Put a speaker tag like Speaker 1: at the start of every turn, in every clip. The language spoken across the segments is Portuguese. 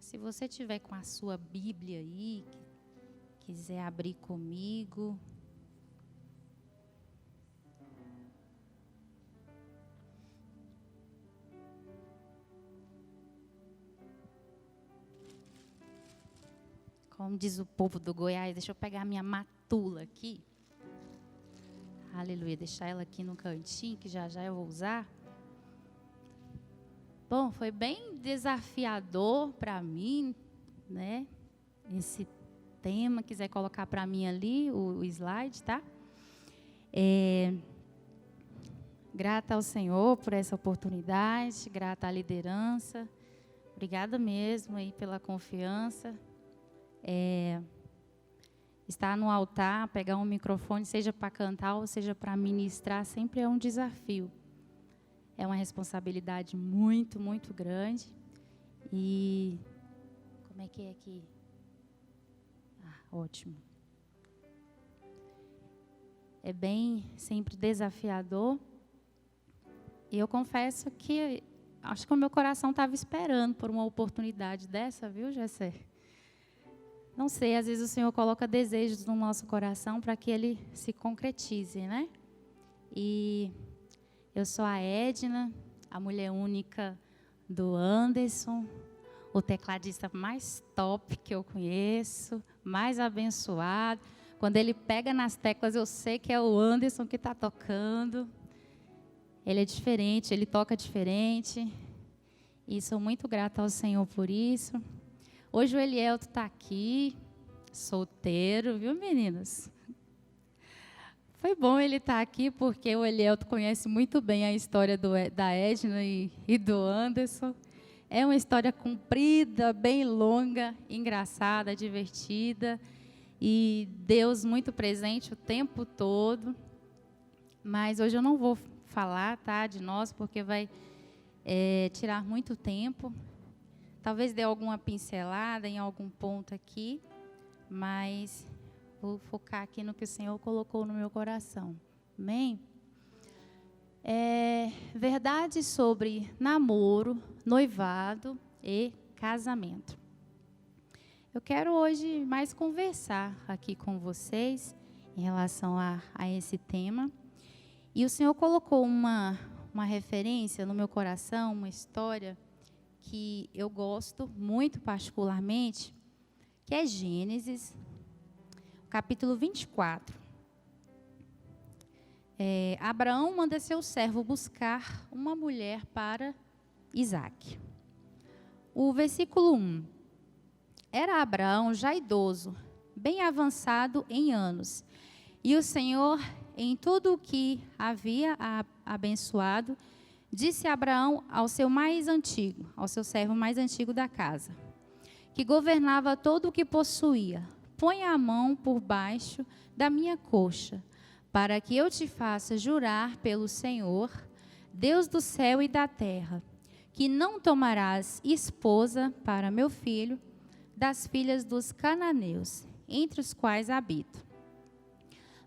Speaker 1: Se você tiver com a sua Bíblia aí, quiser abrir comigo. Como diz o povo do Goiás, deixa eu pegar a minha matula aqui. Aleluia, deixar ela aqui no cantinho, que já já eu vou usar. Bom, foi bem desafiador para mim, né? Esse tema, quiser colocar para mim ali o slide, tá? Grata ao Senhor por essa oportunidade, grata à liderança. Obrigada mesmo aí pela confiança. Estar no altar, pegar um microfone, seja para cantar ou seja para ministrar, sempre é um desafio. É uma responsabilidade muito, muito grande. E como é que é aqui? Ótimo. É bem sempre desafiador. E eu confesso que acho que o meu coração estava esperando por uma oportunidade dessa, viu, Jessé? Não sei, às vezes o Senhor coloca desejos no nosso coração para que ele se concretize, né? E eu sou a Edna, a mulher única do Anderson, o tecladista mais top que eu conheço, mais abençoado. Quando ele pega nas teclas, eu sei que é o Anderson que está tocando. Ele é diferente, ele toca diferente. E sou muito grata ao Senhor por isso. Hoje o Elielto está aqui, solteiro, viu, meninas? Foi bom ele estar aqui, porque o Elielto conhece muito bem a história da Edna e do Anderson. É uma história comprida, bem longa, engraçada, divertida. E Deus muito presente o tempo todo. Mas hoje eu não vou falar, tá, de nós, porque vai tirar muito tempo. Talvez dê alguma pincelada em algum ponto aqui, mas vou focar aqui no que o Senhor colocou no meu coração. Amém? Verdade sobre namoro, noivado e casamento. Eu quero hoje mais conversar aqui com vocês em relação a esse tema. E o Senhor colocou uma referência no meu coração, uma história que eu gosto muito particularmente, que é Gênesis, capítulo 24. Abraão manda seu servo buscar uma mulher para Isaque. O versículo 1. Era Abraão já idoso, bem avançado em anos, e o Senhor, em tudo o que havia abençoado, disse a Abraão ao seu servo mais antigo da casa, que governava todo o que possuía: põe a mão por baixo da minha coxa, para que eu te faça jurar pelo Senhor, Deus do céu e da terra, que não tomarás esposa para meu filho das filhas dos cananeus, entre os quais habito.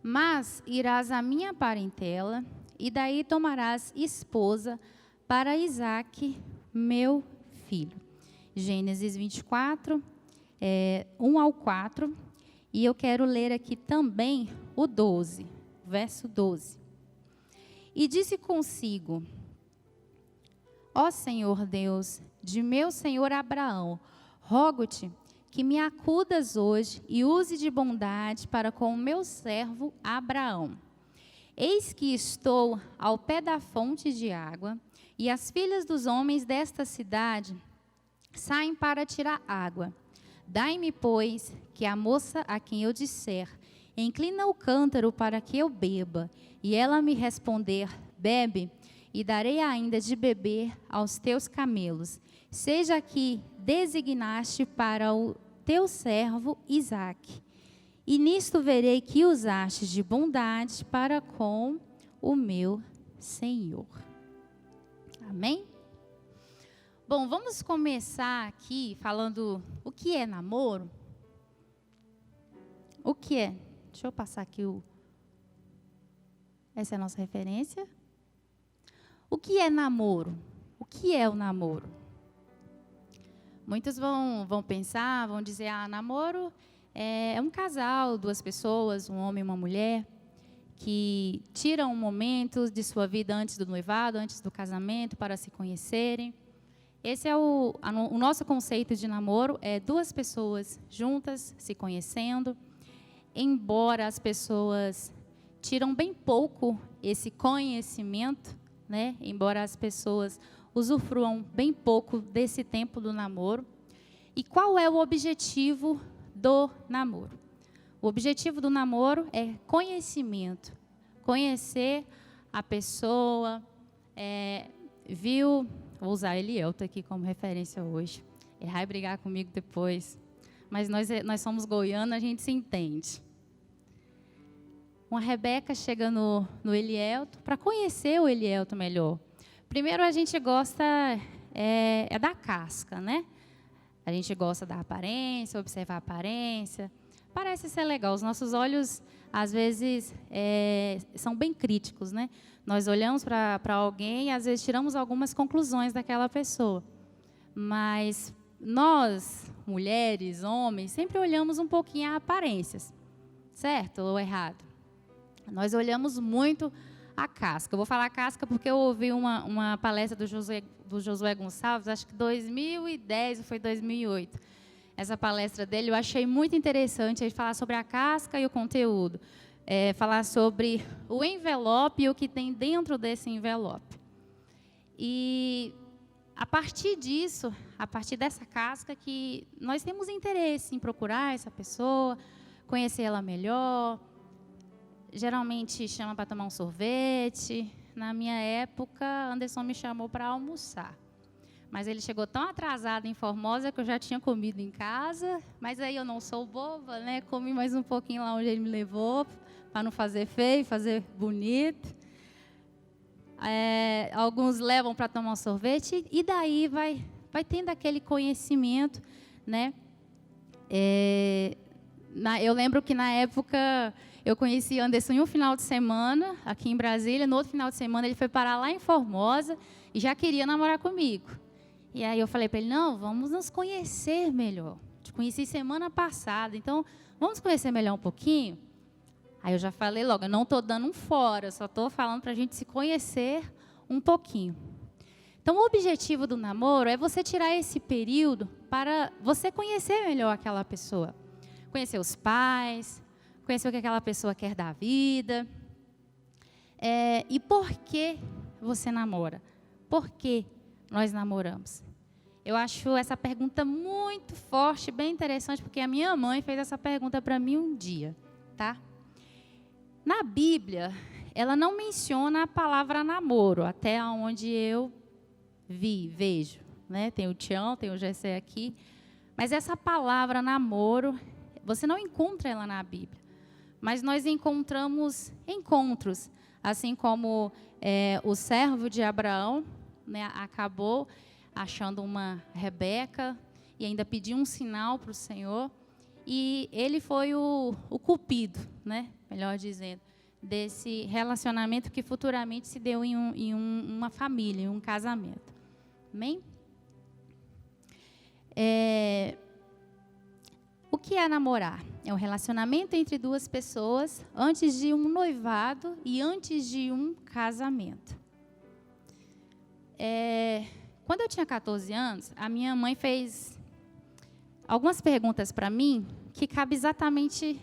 Speaker 1: Mas irás à minha parentela, e daí tomarás esposa para Isaque, meu filho. Gênesis 24, 1 ao 4. E eu quero ler aqui também o 12, verso 12. E disse consigo: Ó Senhor Deus, de meu senhor Abraão, rogo-te que me acudas hoje e use de bondade para com o meu servo Abraão. Eis que estou ao pé da fonte de água, e as filhas dos homens desta cidade saem para tirar água. Dai-me, pois, que a moça a quem eu disser, inclina o cântaro para que eu beba, e ela me responder, bebe, e darei ainda de beber aos teus camelos. Seja que designaste para o teu servo Isaque. E nisto verei que usaste de bondade para com o meu Senhor. Amém? Bom, vamos começar aqui falando o que é namoro. O que é? Deixa eu passar aqui essa é a nossa referência. O que é namoro? O que é o namoro? Muitos vão pensar, vão dizer, namoro é um casal, duas pessoas, um homem e uma mulher, que tiram um momento de sua vida antes do noivado, antes do casamento, para se conhecerem. Esse é o nosso conceito de namoro, é duas pessoas juntas, se conhecendo. Embora as pessoas tiram bem pouco esse conhecimento, né? Embora as pessoas usufruam bem pouco desse tempo do namoro. E qual é o objetivo do namoro? O objetivo do namoro é conhecimento. Conhecer a pessoa, vou usar Elielto aqui como referência hoje. Ele vai brigar comigo depois. Mas nós somos goianos, a gente se entende. Uma Rebeca chega no Elielto para conhecer o Elielto melhor. Primeiro a gente gosta da casca, né? A gente gosta da aparência, observar a aparência. Parece ser legal. Os nossos olhos, às vezes, são bem críticos, né? Nós olhamos para alguém e, às vezes, tiramos algumas conclusões daquela pessoa. Mas nós, mulheres, homens, sempre olhamos um pouquinho a aparências. Certo ou errado? Nós olhamos muito a casca. Eu vou falar casca porque eu ouvi uma palestra do Josué Gonçalves, acho que 2010 ou foi 2008. Essa palestra dele eu achei muito interessante, ele falar sobre a casca e o conteúdo. Falar sobre o envelope e o que tem dentro desse envelope. E a partir disso, a partir dessa casca, que nós temos interesse em procurar essa pessoa, conhecer ela melhor. Geralmente chama para tomar um sorvete. Na minha época, Anderson me chamou para almoçar. Mas ele chegou tão atrasado em Formosa que eu já tinha comido em casa. Mas aí eu não sou boba, né? Comi mais um pouquinho lá onde ele me levou, para não fazer feio, fazer bonito. Alguns levam para tomar um sorvete e daí vai tendo aquele conhecimento, né? Eu lembro que na época eu conheci Anderson em um final de semana aqui em Brasília. No outro final de semana ele foi parar lá em Formosa e já queria namorar comigo. E aí eu falei para ele, não, vamos nos conhecer melhor. Te conheci semana passada, então vamos conhecer melhor um pouquinho? Aí eu já falei logo, eu não estou dando um fora, só estou falando para a gente se conhecer um pouquinho. Então o objetivo do namoro é você tirar esse período para você conhecer melhor aquela pessoa. Conhecer os pais, conhecer o que aquela pessoa quer da vida. E por que você namora? Por que nós namoramos? Eu acho essa pergunta muito forte, bem interessante, porque a minha mãe fez essa pergunta para mim um dia, tá? Na Bíblia, ela não menciona a palavra namoro, até onde eu vejo, né? Tem o Tião, tem o Gessé aqui, mas essa palavra namoro, você não encontra ela na Bíblia, mas nós encontramos encontros, assim como o servo de Abraão, né, acabou achando uma Rebeca e ainda pediu um sinal para o Senhor, e ele foi o cupido, né, melhor dizendo, desse relacionamento que futuramente se deu em uma família, em um casamento. Amém? O que é namorar? É um relacionamento entre duas pessoas antes de um noivado e antes de um casamento. Quando eu tinha 14 anos, a minha mãe fez algumas perguntas para mim que cabe exatamente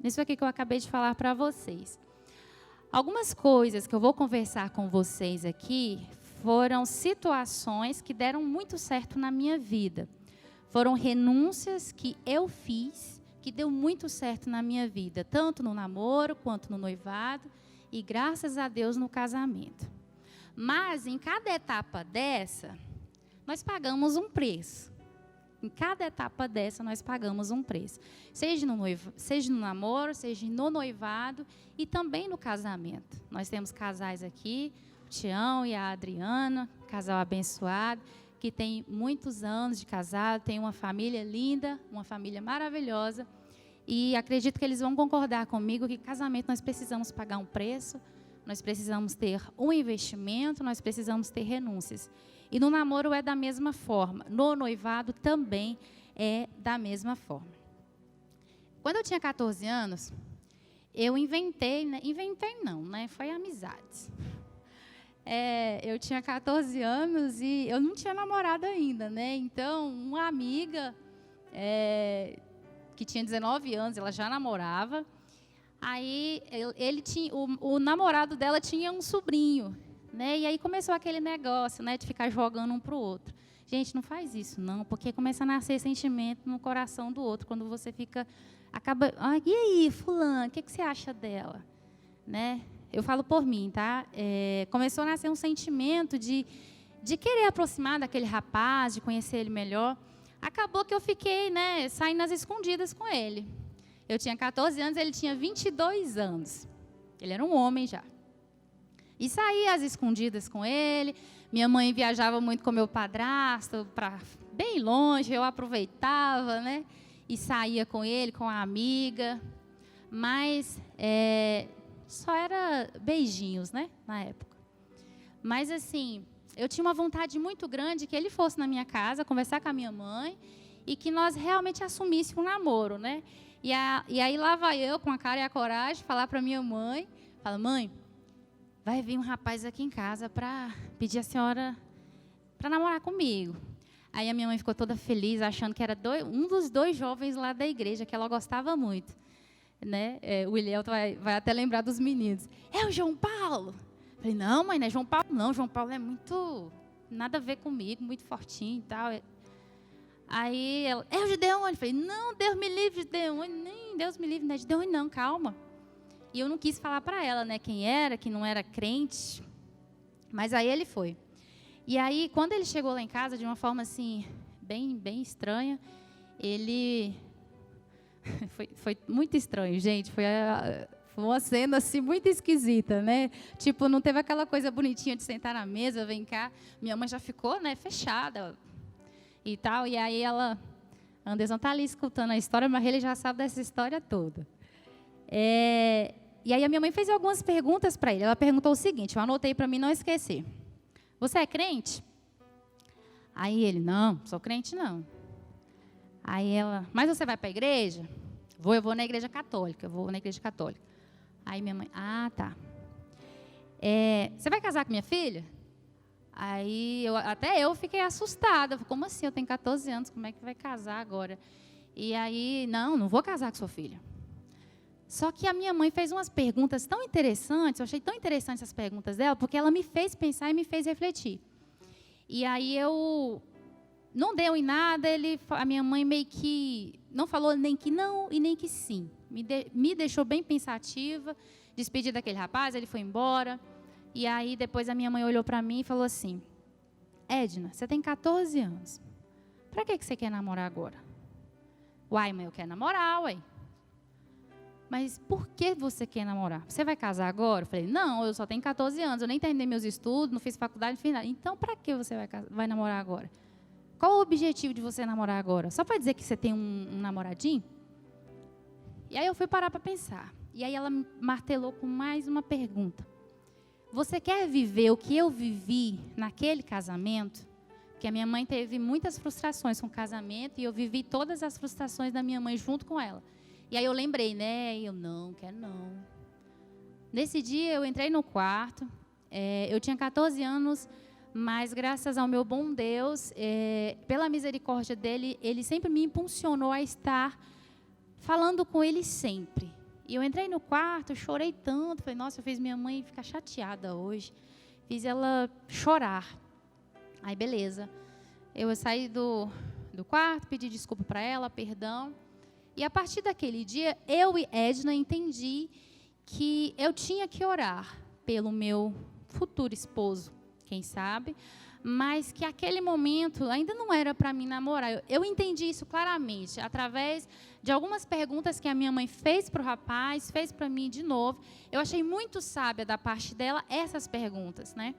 Speaker 1: nisso aqui que eu acabei de falar para vocês. Algumas coisas que eu vou conversar com vocês aqui foram situações que deram muito certo na minha vida. Foram renúncias que eu fiz, que deu muito certo na minha vida, tanto no namoro quanto no noivado e, graças a Deus, no casamento. Mas, em cada etapa dessa, nós pagamos um preço. Em cada etapa dessa, nós pagamos um preço. Seja no namoro, seja no noivado e também no casamento. Nós temos casais aqui, o Tião e a Adriana, casal abençoado, que tem muitos anos de casado, tem uma família linda, uma família maravilhosa. E acredito que eles vão concordar comigo que casamento nós precisamos pagar um preço, nós precisamos ter um investimento, nós precisamos ter renúncias. E no namoro é da mesma forma. No noivado também é da mesma forma. Quando eu tinha 14 anos, eu inventei, né? Inventei não, né? Foi amizades. Eu tinha 14 anos e eu não tinha namorado ainda, né? Então, uma amiga que tinha 19 anos, ela já namorava. Aí, o namorado dela tinha um sobrinho, né? E aí começou aquele negócio, né? De ficar jogando um para o outro. Gente, não faz isso, não, porque começa a nascer sentimento no coração do outro, quando você e aí, fulano, o que você acha dela? Né? Eu falo por mim, tá? Começou a nascer um sentimento de querer aproximar daquele rapaz, de conhecer ele melhor. Acabou que eu fiquei, né, saindo às escondidas com ele. Eu tinha 14 anos, ele tinha 22 anos. Ele era um homem já. E saía às escondidas com ele. Minha mãe viajava muito com meu padrasto, para bem longe, eu aproveitava, né? E saía com ele, com a amiga. Mas só era beijinhos, né? Na época. Mas, assim, eu tinha uma vontade muito grande que ele fosse na minha casa, conversar com a minha mãe, e que nós realmente assumíssemos um namoro, né? E aí lá vai eu, com a cara e a coragem, falar para minha mãe, fala, mãe, vai vir um rapaz aqui em casa para pedir a senhora para namorar comigo. Aí a minha mãe ficou toda feliz, achando que era um dos 2 jovens lá da igreja, que ela gostava muito. Né? O William vai até lembrar dos meninos. É o João Paulo? Falei, não, mãe, não é João Paulo, não. João Paulo é muito, nada a ver comigo, muito fortinho e tal. Aí ela, é o Gideone? Falei, não, Deus me livre, Gideone. Nem Deus me livre, não é Gideone, não, calma. E eu não quis falar para ela, né, quem era, que não era crente. Mas aí ele foi. E aí, quando ele chegou lá em casa, de uma forma assim, bem estranha, ele... foi muito estranho, gente. Foi uma cena assim, muito esquisita, né? Tipo, não teve aquela coisa bonitinha de sentar na mesa, vem cá. Minha mãe já ficou, né, fechada e tal. E aí Anderson está ali escutando a história, mas ele já sabe dessa história toda. E aí a minha mãe fez algumas perguntas para ele. Ela perguntou o seguinte, eu anotei para mim não esquecer. Você é crente? Aí ele, não, sou crente não. Aí ela, mas você vai para a igreja? Eu vou na igreja católica, Aí minha mãe, tá. Você vai casar com minha filha? Aí até eu fiquei assustada. Como assim? Eu tenho 14 anos, como é que vai casar agora? E aí, não vou casar com sua filha. Só que a minha mãe fez umas perguntas tão interessantes, eu achei tão interessantes as perguntas dela, porque ela me fez pensar e me fez refletir. E aí eu não deu em nada, a minha mãe meio que não falou nem que não e nem que sim. Me deixou bem pensativa, despedi daquele rapaz, ele foi embora. E aí depois a minha mãe olhou para mim e falou assim, Edna, você tem 14 anos, para que você quer namorar agora? Uai, mãe, eu quero namorar, uai. Mas por que você quer namorar? Você vai casar agora? Eu falei, não, eu só tenho 14 anos, eu nem terminei meus estudos, não fiz faculdade, não fiz nada. Então, para que você vai namorar agora? Qual o objetivo de você namorar agora? Só para dizer que você tem um namoradinho? E aí eu fui parar para pensar. E aí ela me martelou com mais uma pergunta. Você quer viver o que eu vivi naquele casamento? Porque a minha mãe teve muitas frustrações com o casamento e eu vivi todas as frustrações da minha mãe junto com ela. E aí eu lembrei, né? Eu não quero não. Nesse dia eu entrei no quarto. Eu tinha 14 anos, mas graças ao meu bom Deus, pela misericórdia dele, ele sempre me impulsionou a estar falando com ele sempre. E eu entrei no quarto, chorei tanto. Falei, nossa, eu fiz minha mãe ficar chateada hoje. Fiz ela chorar. Aí, beleza. Eu saí do quarto, pedi desculpa para ela, perdão. E a partir daquele dia, eu e Edna entendi que eu tinha que orar pelo meu futuro esposo, quem sabe, mas que aquele momento ainda não era para mim namorar. Eu entendi isso claramente, através de algumas perguntas que a minha mãe fez para o rapaz, fez para mim de novo. Eu achei muito sábia da parte dela essas perguntas, né?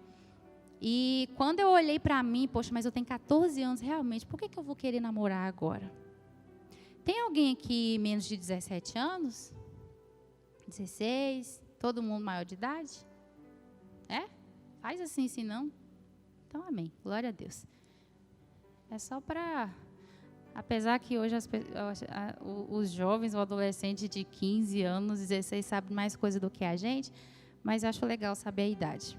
Speaker 1: E quando eu olhei para mim, poxa, mas eu tenho 14 anos, realmente, por que eu vou querer namorar agora? Tem alguém aqui menos de 17 anos? 16? Todo mundo maior de idade? Faz assim, se não. Então, amém. Glória a Deus. É só para... Apesar que hoje os jovens ou adolescentes de 15 anos, 16, sabem mais coisa do que a gente, mas acho legal saber a idade.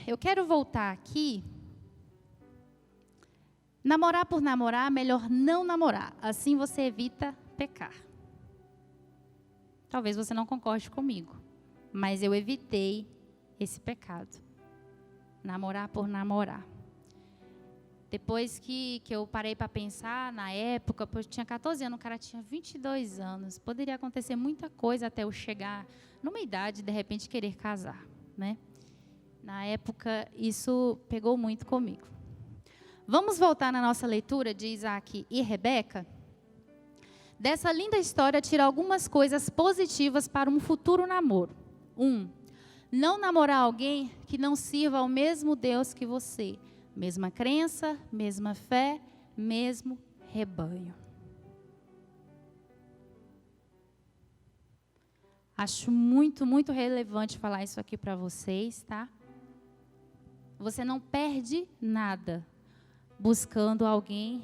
Speaker 1: Eu quero voltar aqui. Namorar por namorar, melhor não namorar. Assim você evita pecar. Talvez você não concorde comigo, mas eu evitei esse pecado. Namorar por namorar. Depois que eu parei para pensar, na época, eu tinha 14 anos, o cara tinha 22 anos. Poderia acontecer muita coisa até eu chegar numa idade, de repente, querer casar, né? Na época, isso pegou muito comigo. Vamos voltar na nossa leitura de Isaac e Rebeca? Dessa linda história, tira algumas coisas positivas para um futuro namoro. 1. Não namorar alguém que não sirva ao mesmo Deus que você. Mesma crença, mesma fé, mesmo rebanho. Acho muito, muito relevante falar isso aqui para vocês, tá? Você não perde nada buscando alguém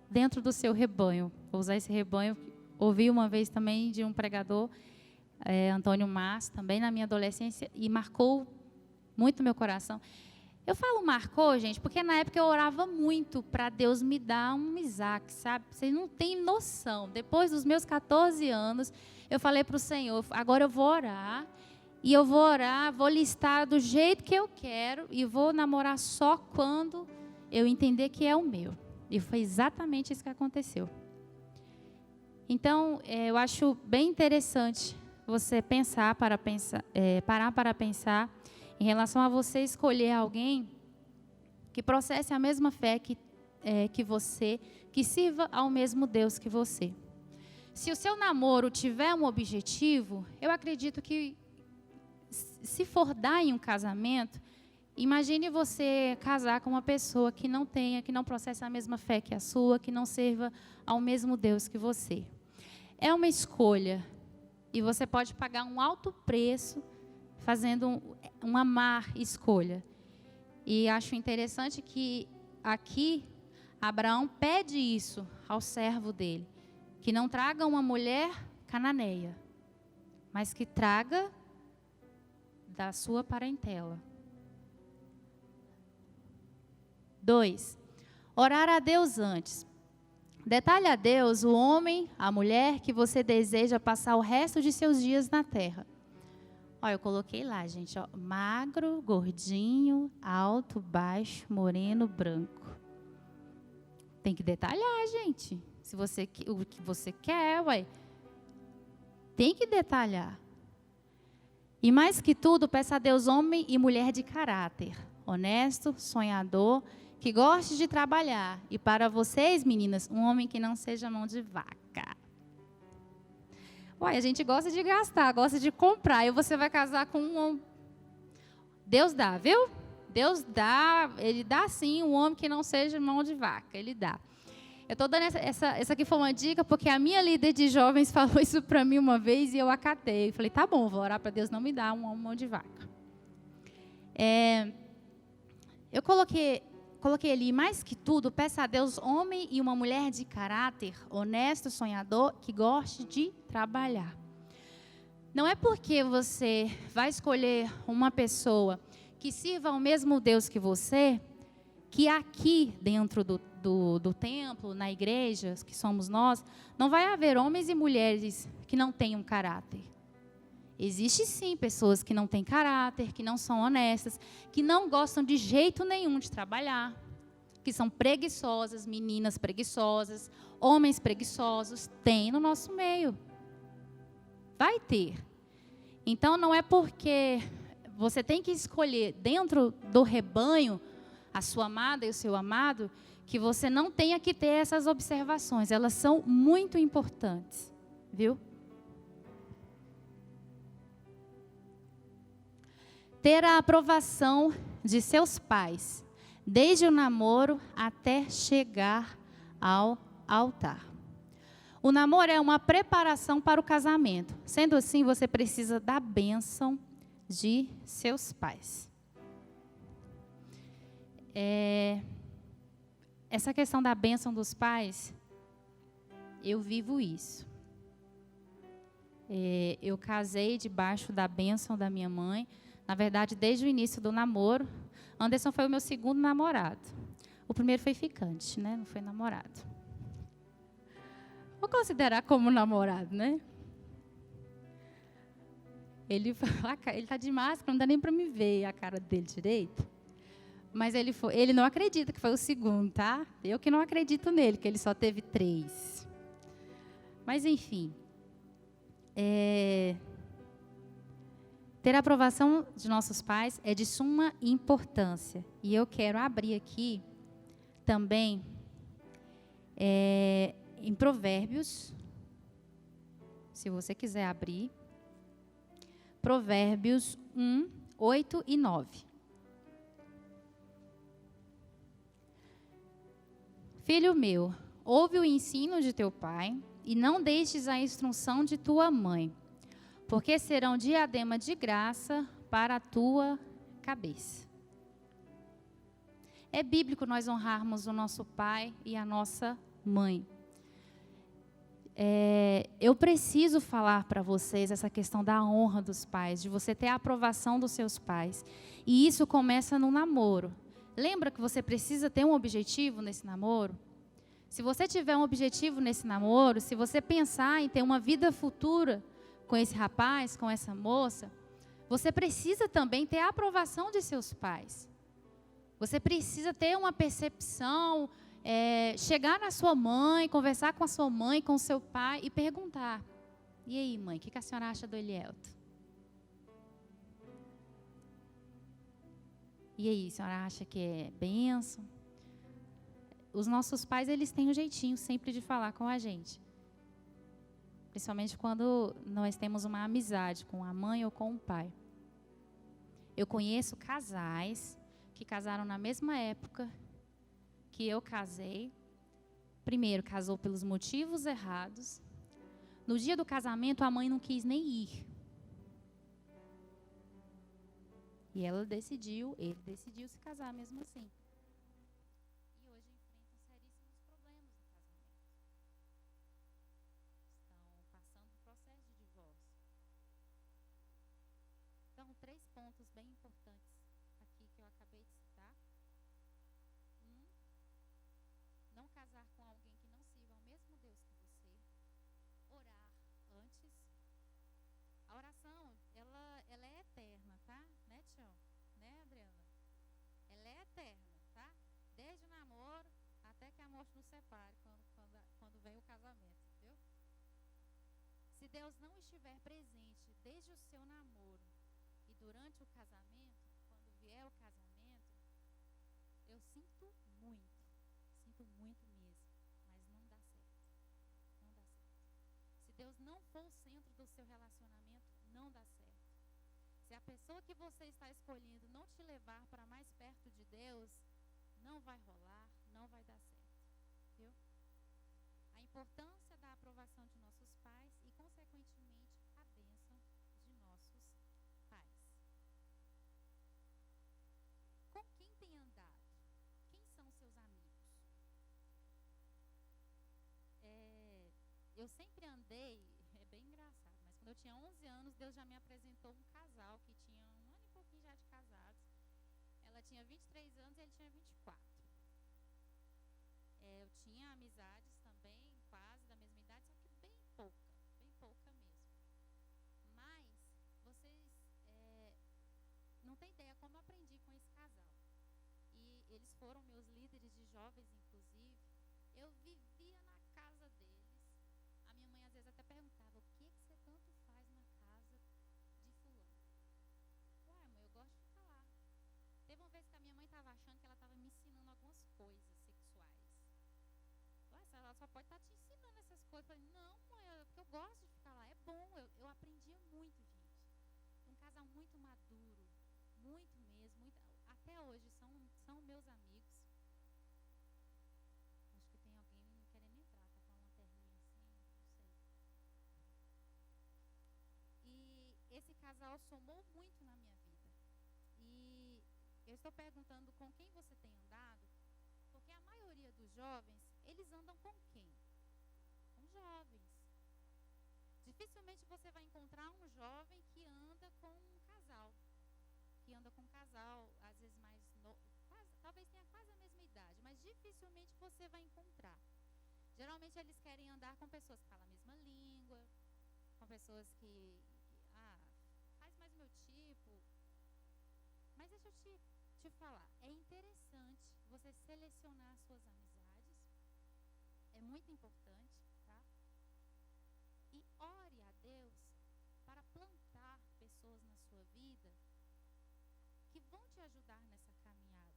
Speaker 1: dentro do seu rebanho. Vou usar esse rebanho. Ouvi uma vez também de um pregador, Antônio Mas, também na minha adolescência, e marcou muito meu coração. Eu falo marcou, gente, porque na época eu orava muito para Deus me dar um Isaac, sabe? Vocês não têm noção. Depois dos meus 14 anos, eu falei para o Senhor, agora eu vou orar, e eu vou orar, vou listar do jeito que eu quero, e vou namorar só quando eu entender que é o meu. E foi exatamente isso que aconteceu. Então, eu acho bem interessante você parar para pensar em relação a você escolher alguém que processe a mesma fé que você, que sirva ao mesmo Deus que você. Se o seu namoro tiver um objetivo, eu acredito que, se for dar em um casamento, imagine você casar com uma pessoa que não processe a mesma fé que a sua, que não sirva ao mesmo Deus que você. É uma escolha, e você pode pagar um alto preço fazendo uma má escolha. E acho interessante que aqui Abraão pede isso ao servo dele, que não traga uma mulher cananeia, mas que traga da sua parentela. 2. Orar a Deus antes. Detalhe a Deus o homem, a mulher que você deseja passar o resto de seus dias na terra. Ó, eu coloquei lá, gente, ó, magro, gordinho, alto, baixo, moreno, branco. Tem que detalhar, gente. Se você, o que você quer, ué. Tem que detalhar. E mais que tudo, peça a Deus homem e mulher de caráter, honesto, sonhador, que goste de trabalhar. E para vocês, meninas, um homem que não seja mão de vaca. Uai, a gente gosta de gastar, gosta de comprar. E você vai casar com um... Deus dá, viu? Deus dá, Ele dá sim um homem que não seja mão de vaca. Ele dá. Eu estou dando essa aqui foi uma dica, porque a minha líder de jovens falou isso para mim uma vez e eu acatei. Eu falei, tá bom, vou orar para Deus não me dar um homem mão de vaca. Eu coloquei ali, mais que tudo, peça a Deus homem e uma mulher de caráter, honesto, sonhador, que goste de trabalhar. Não é porque você vai escolher uma pessoa que sirva ao mesmo Deus que você, que aqui dentro do templo, na igreja, que somos nós, não vai haver homens e mulheres que não tenham caráter. Existe sim pessoas que não têm caráter, que não são honestas, que não gostam de jeito nenhum de trabalhar, que são preguiçosas, meninas preguiçosas, homens preguiçosos, tem no nosso meio. Vai ter. Então não é porque você tem que escolher dentro do rebanho a sua amada e o seu amado, que você não tenha que ter essas observações. Elas são muito importantes, viu? Ter a aprovação de seus pais, desde o namoro até chegar ao altar. O namoro é uma preparação para o casamento. Sendo assim, você precisa da bênção de seus pais. Essa questão da bênção dos pais, eu vivo isso. Eu casei debaixo da bênção da minha mãe. Na verdade, desde o início do namoro, Anderson foi o meu segundo namorado. O primeiro foi ficante, né? Não foi namorado. Vou considerar como namorado, né? Ele está de máscara, não dá nem para me ver a cara dele direito. Mas ele não acredita que foi o segundo, tá? Eu que não acredito nele, que ele só teve 3. Mas, enfim. Ter a aprovação de nossos pais é de suma importância. E eu quero abrir aqui também em Provérbios, se você quiser abrir, Provérbios 1, 8 e 9. Filho meu, ouve o ensino de teu pai e não deixes a instrução de tua mãe, porque serão diadema de graça para a tua cabeça. É bíblico nós honrarmos o nosso pai e a nossa mãe. Eu preciso falar para vocês essa questão da honra dos pais, de você ter a aprovação dos seus pais. E isso começa no namoro. Lembra que você precisa ter um objetivo nesse namoro? Se você tiver um objetivo nesse namoro, se você pensar em ter uma vida futura com esse rapaz, com essa moça, você precisa também ter a aprovação de seus pais. Você precisa ter uma percepção, chegar na sua mãe, conversar com a sua mãe, com o seu pai e perguntar: e aí, mãe, o que a senhora acha do Elielto? E aí, a senhora acha que é bênção? Os nossos pais, eles têm um jeitinho sempre de falar com a gente. Principalmente quando nós temos uma amizade com a mãe ou com o pai. Eu conheço casais que casaram na mesma época que eu casei. Primeiro, casou pelos motivos errados. No dia do casamento, a mãe não quis nem ir. E ele decidiu se casar mesmo assim. E hoje enfrentam seríssimos problemas no casamento. Estão passando por processo de divórcio. Então, 3 pontos bem importantes aqui que eu acabei de citar. 1, não casar com alguém que não sirva ao mesmo Deus que você. Orar antes. A oração, ela é eterna, tá? Né, Tchau? Né, Adriana? Ela é eterna, tá? Desde o namoro até que a morte nos separe, quando vem o casamento, viu? Se Deus não estiver presente desde o seu namoro e durante o casamento, quando vier o casamento, eu sinto muito mesmo, mas não dá certo. Não dá certo. Se Deus não for o centro do seu relacionamento, não dá certo. Se a pessoa que você está escolhendo não te levar para mais perto de Deus, não vai rolar, não vai dar certo. Viu? A importância da aprovação de nossos pais e, consequentemente, a bênção de nossos pais. Com quem tem andado? Quem são seus amigos? Eu sempre andei, é bem engraçado, mas quando eu tinha 11 anos, Deus já me apresentou um casal que tinha 1 ano e pouquinho já de casados. Ela tinha 23 anos e ele tinha 24. Eu tinha amizades também, quase da mesma idade, só que bem pouca mesmo. Mas vocês não têm ideia como eu aprendi com esse casal. E eles foram meus líderes de jovens, inclusive. Eu vivia na casa deles. A minha mãe às vezes até perguntava: o que você tanto faz na casa de fulano? Ué, mãe, eu gosto de ficar lá. Teve uma vez que a minha mãe estava achando que ela estava me ensinando algumas coisas sexuais. Ué, ela só pode estar te ensinando essas coisas. Eu falei: não, mãe, porque eu gosto de ficar lá. É bom, eu aprendia muito, gente. Um casal muito maduro, muito mesmo. Até hoje são meus amigos. Acho que tem alguém querendo entrar, tá com a lanterninha assim, não sei. E esse casal somou muito na minha vida. E Eu estou perguntando com quem você tem andado, porque a maioria dos jovens, eles andam com quem? Com jovens. Dificilmente você vai encontrar um jovem que anda com um casal. Que anda com um casal, às vezes mais novo, talvez tenha quase a mesma idade, mas dificilmente você vai encontrar. Geralmente eles querem andar com pessoas que falam a mesma língua, com pessoas que faz mais meu tipo. Mas deixa eu te falar, é interessante você selecionar suas amizades, é muito importante, tá? E ore a Deus para plantar pessoas na sua vida que vão te ajudar nessa caminhada.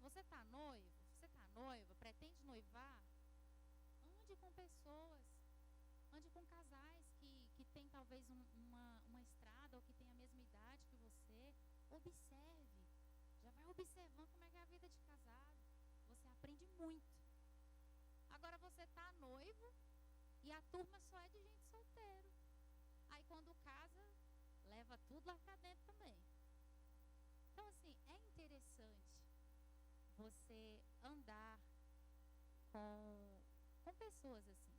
Speaker 1: Você está noivo? Você está noiva? Pretende noivar? Ande com pessoas. Ande com casais que têm talvez uma estrada ou que têm a mesma idade que você. Observe. Já vai observando como é que é a vida de casado. Você aprende muito. Agora você está noivo e a turma só é de gente solteiro. Aí quando casa, leva tudo lá para dentro também. Então, assim, é interessante você andar com pessoas assim.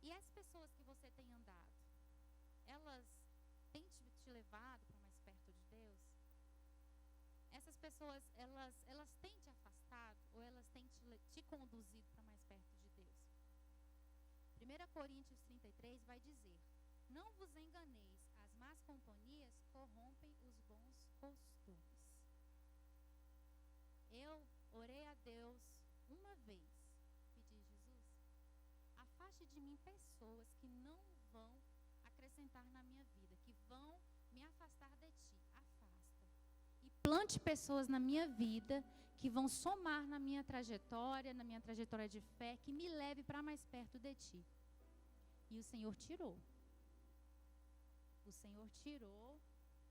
Speaker 1: E as pessoas que você tem andado, elas têm te levado para mais perto de Deus? Essas pessoas, elas têm te afastado ou elas têm te conduzido para mais perto de Deus? 1 Coríntios 33 vai dizer: não vos enganeis, as más companhias corrompem os bons costumes. Eu orei a Deus uma vez, pedi: Jesus, afaste de mim pessoas que não vão acrescentar na minha vida, que vão me afastar de ti. Afasta. E plante pessoas na minha vida que vão somar na minha trajetória de fé, que me leve para mais perto de ti. E o Senhor tirou. O Senhor tirou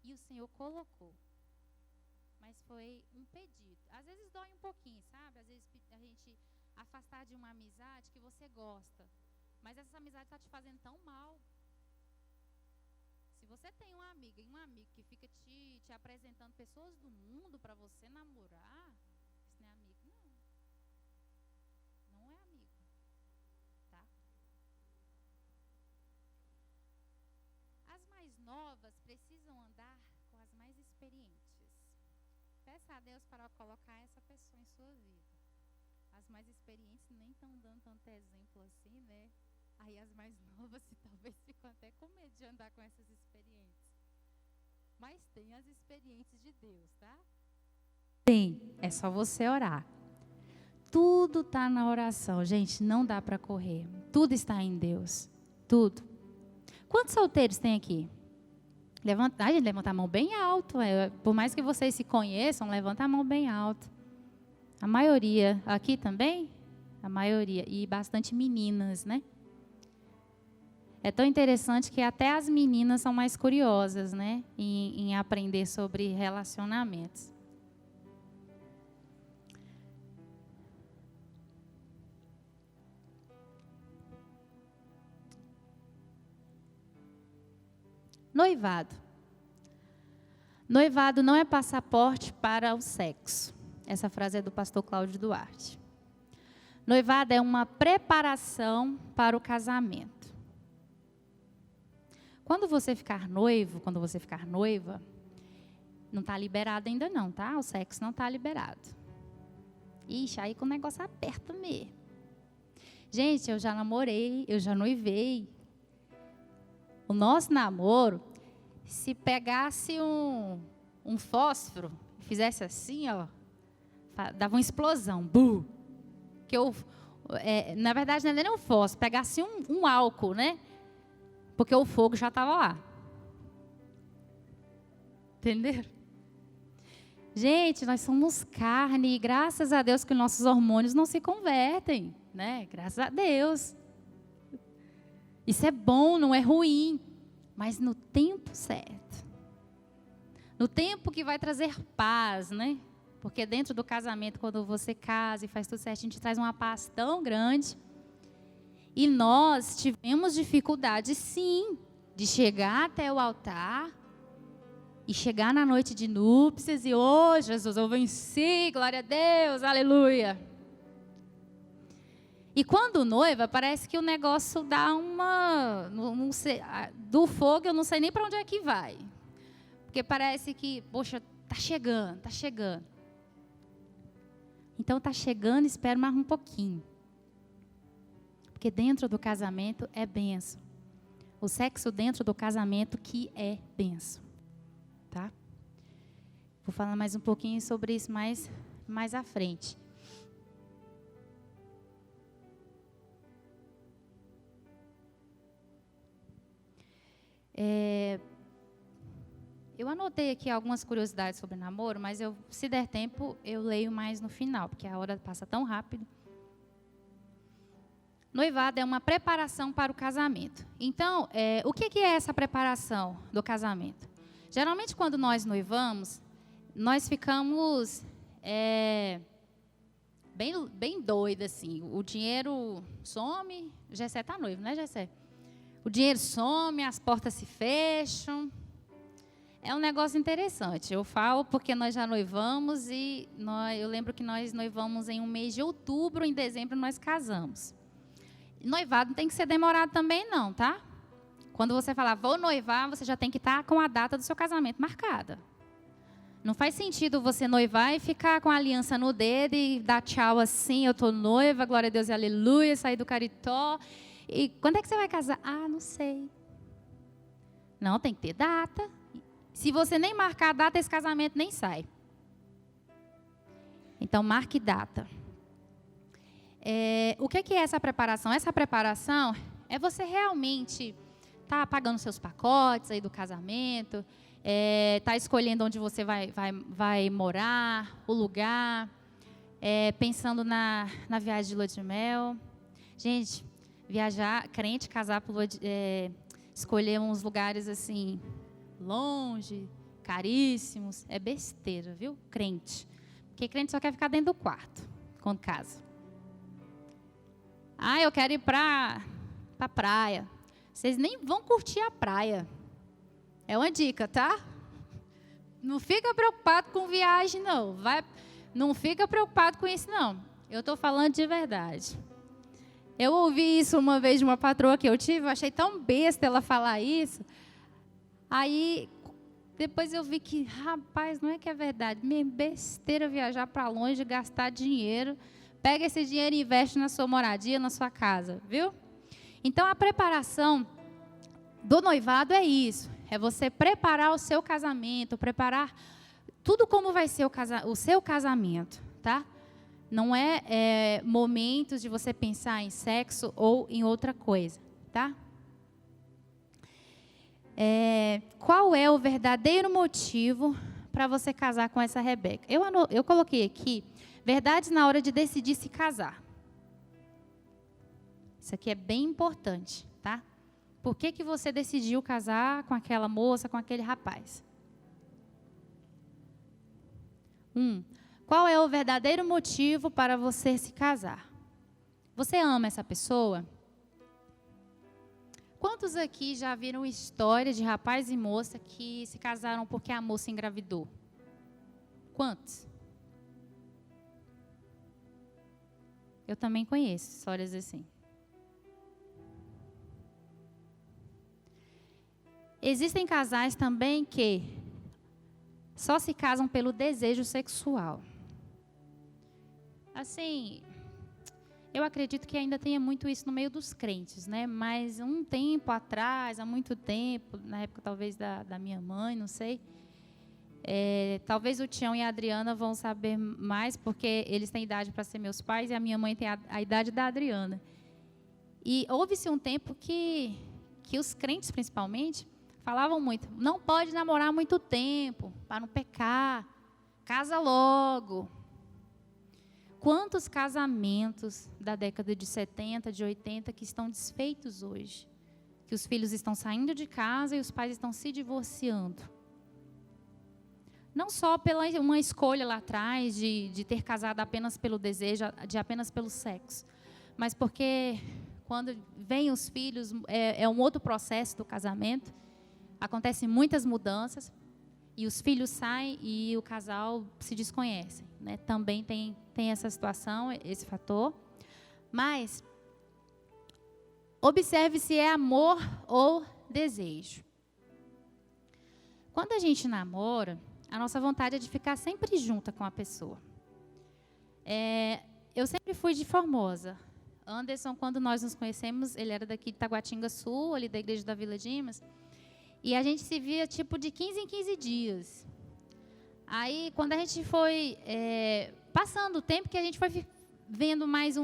Speaker 1: e o Senhor colocou. Mas foi um pedido. Às vezes dói um pouquinho, sabe? Às vezes a gente afastar de uma amizade que você gosta. Mas essa amizade está te fazendo tão mal. Se você tem uma amiga e um amigo que fica te apresentando pessoas do mundo para você namorar, isso não é amigo, não. Não é amigo. Tá? As mais novas precisam andar com as mais experientes. Peça a Deus para colocar essa pessoa em sua vida. As mais experientes nem estão dando tanto exemplo assim, né? Aí as mais novas talvez ficam até com medo de andar com essas experientes. Mas tem as experientes de Deus, tá? Tem, é só você orar. Tudo está na oração, gente, não dá para correr. Tudo está em Deus, tudo. Quantos solteiros tem aqui? Levanta a mão bem alto. Por mais que vocês se conheçam, levanta a mão bem alto. A maioria. Aqui também? A maioria. E bastante meninas, né? É tão interessante que até as meninas são mais curiosas, né? Em aprender sobre relacionamentos. Noivado. Noivado não é passaporte para o sexo. Essa frase é do pastor Cláudio Duarte. Noivado é uma preparação para o casamento. Quando você ficar noivo, quando você ficar noiva, não está liberado ainda não, tá? O sexo não está liberado. Ixi, aí que o negócio aperta mesmo. Gente, eu já namorei, eu já noivei. O nosso namoro, se pegasse um fósforo, fizesse assim, ó, dava uma explosão. Buh! Na verdade, não era nem um fósforo, pegasse um álcool, né? Porque o fogo já estava lá. Entenderam? Gente, nós somos carne e graças a Deus que nossos hormônios não se convertem, né? Graças a Deus. Isso é bom, não é ruim, mas no tempo certo. No tempo que vai trazer paz, né? Porque dentro do casamento, quando você casa e faz tudo certo, a gente traz uma paz tão grande. E nós tivemos dificuldade, sim, de chegar até o altar e chegar na noite de núpcias e, oh, Jesus, eu venci, glória a Deus, aleluia. E quando noiva, parece que o negócio dá uma, não sei, do fogo eu não sei nem para onde é que vai. Porque parece que, poxa, tá chegando, tá chegando. Então tá chegando, espera mais um pouquinho. Porque dentro do casamento é bênção. O sexo dentro do casamento que é bênção. Tá? Vou falar mais um pouquinho sobre isso mais à frente. Eu anotei aqui algumas curiosidades sobre namoro, mas se der tempo, eu leio mais no final, porque a hora passa tão rápido. Noivado é uma preparação para o casamento. Então, o que é essa preparação do casamento? Geralmente, quando nós noivamos, nós ficamos bem doidos, assim. O dinheiro some, Gessé está noivo, né, Gessé? O dinheiro some, as portas se fecham. É um negócio interessante. Eu falo porque nós já noivamos e eu lembro que nós noivamos em um mês de outubro, em dezembro nós casamos. Noivado não tem que ser demorado também não, tá? Quando você falar, vou noivar, você já tem que estar com a data do seu casamento marcada. Não faz sentido você noivar e ficar com a aliança no dedo e dar tchau assim, eu estou noiva, glória a Deus e aleluia, sair do caritó. E quando é que você vai casar? Ah, não sei. Não, tem que ter data. Se você nem marcar a data, esse casamento nem sai. Então, marque data. O que é essa preparação? Essa preparação é você realmente estar pagando seus pacotes aí do casamento, estar escolhendo onde você vai morar, o lugar, pensando na viagem de lua de mel. Gente, viajar, crente, casar por escolher uns lugares assim, longe, caríssimos, é besteira, viu? Crente. Porque crente só quer ficar dentro do quarto, quando casa. Ah, eu quero ir para a praia. Vocês nem vão curtir a praia. É uma dica, tá? Não fica preocupado com viagem, não. Não fica preocupado com isso, não. Eu estou falando de verdade. Eu ouvi isso uma vez de uma patroa que eu tive, eu achei tão besta ela falar isso. Aí, depois eu vi que, rapaz, não é que é verdade. Mesmo besteira viajar para longe, gastar dinheiro. Pega esse dinheiro e investe na sua moradia, na sua casa, viu? Então, a preparação do noivado é isso. É você preparar o seu casamento, preparar tudo como vai ser o seu casamento, tá? Não é momentos de você pensar em sexo ou em outra coisa, tá? Qual é o verdadeiro motivo para você casar com essa Rebeca? Eu coloquei aqui, verdades na hora de decidir se casar. Isso aqui é bem importante, tá? Por que você decidiu casar com aquela moça, com aquele rapaz? Qual é o verdadeiro motivo para você se casar? Você ama essa pessoa? Quantos aqui já viram histórias de rapaz e moça que se casaram porque a moça engravidou? Quantos? Eu também conheço histórias assim. Existem casais também que só se casam pelo desejo sexual. Assim, eu acredito que ainda tenha muito isso no meio dos crentes, né? Mas um tempo atrás, há muito tempo, na época talvez da minha mãe, não sei, talvez o Tião e a Adriana vão saber mais, porque eles têm idade para ser meus pais e a minha mãe tem a idade da Adriana. E houve-se um tempo que os crentes, principalmente, falavam muito, não pode namorar muito tempo, para não pecar, casa logo. Quantos casamentos da década de 70, de 80, que estão desfeitos hoje? Que os filhos estão saindo de casa e os pais estão se divorciando. Não só pela uma escolha lá atrás de ter casado apenas pelo desejo, de apenas pelo sexo, mas porque quando vêm os filhos, é um outro processo do casamento, acontecem muitas mudanças. e os filhos saem e o casal se desconhece, né? Também tem essa situação, esse fator. Mas observe se é amor ou desejo. Quando a gente namora, a nossa vontade é de ficar sempre junta com a pessoa. Eu sempre fui de Formosa. Anderson, quando nós nos conhecemos, ele era daqui de Taguatinga Sul, ali da igreja da Vila Dimas. E a gente se via tipo de 15 em 15 dias. Aí, quando a gente foi passando o tempo, que a gente foi vendo mais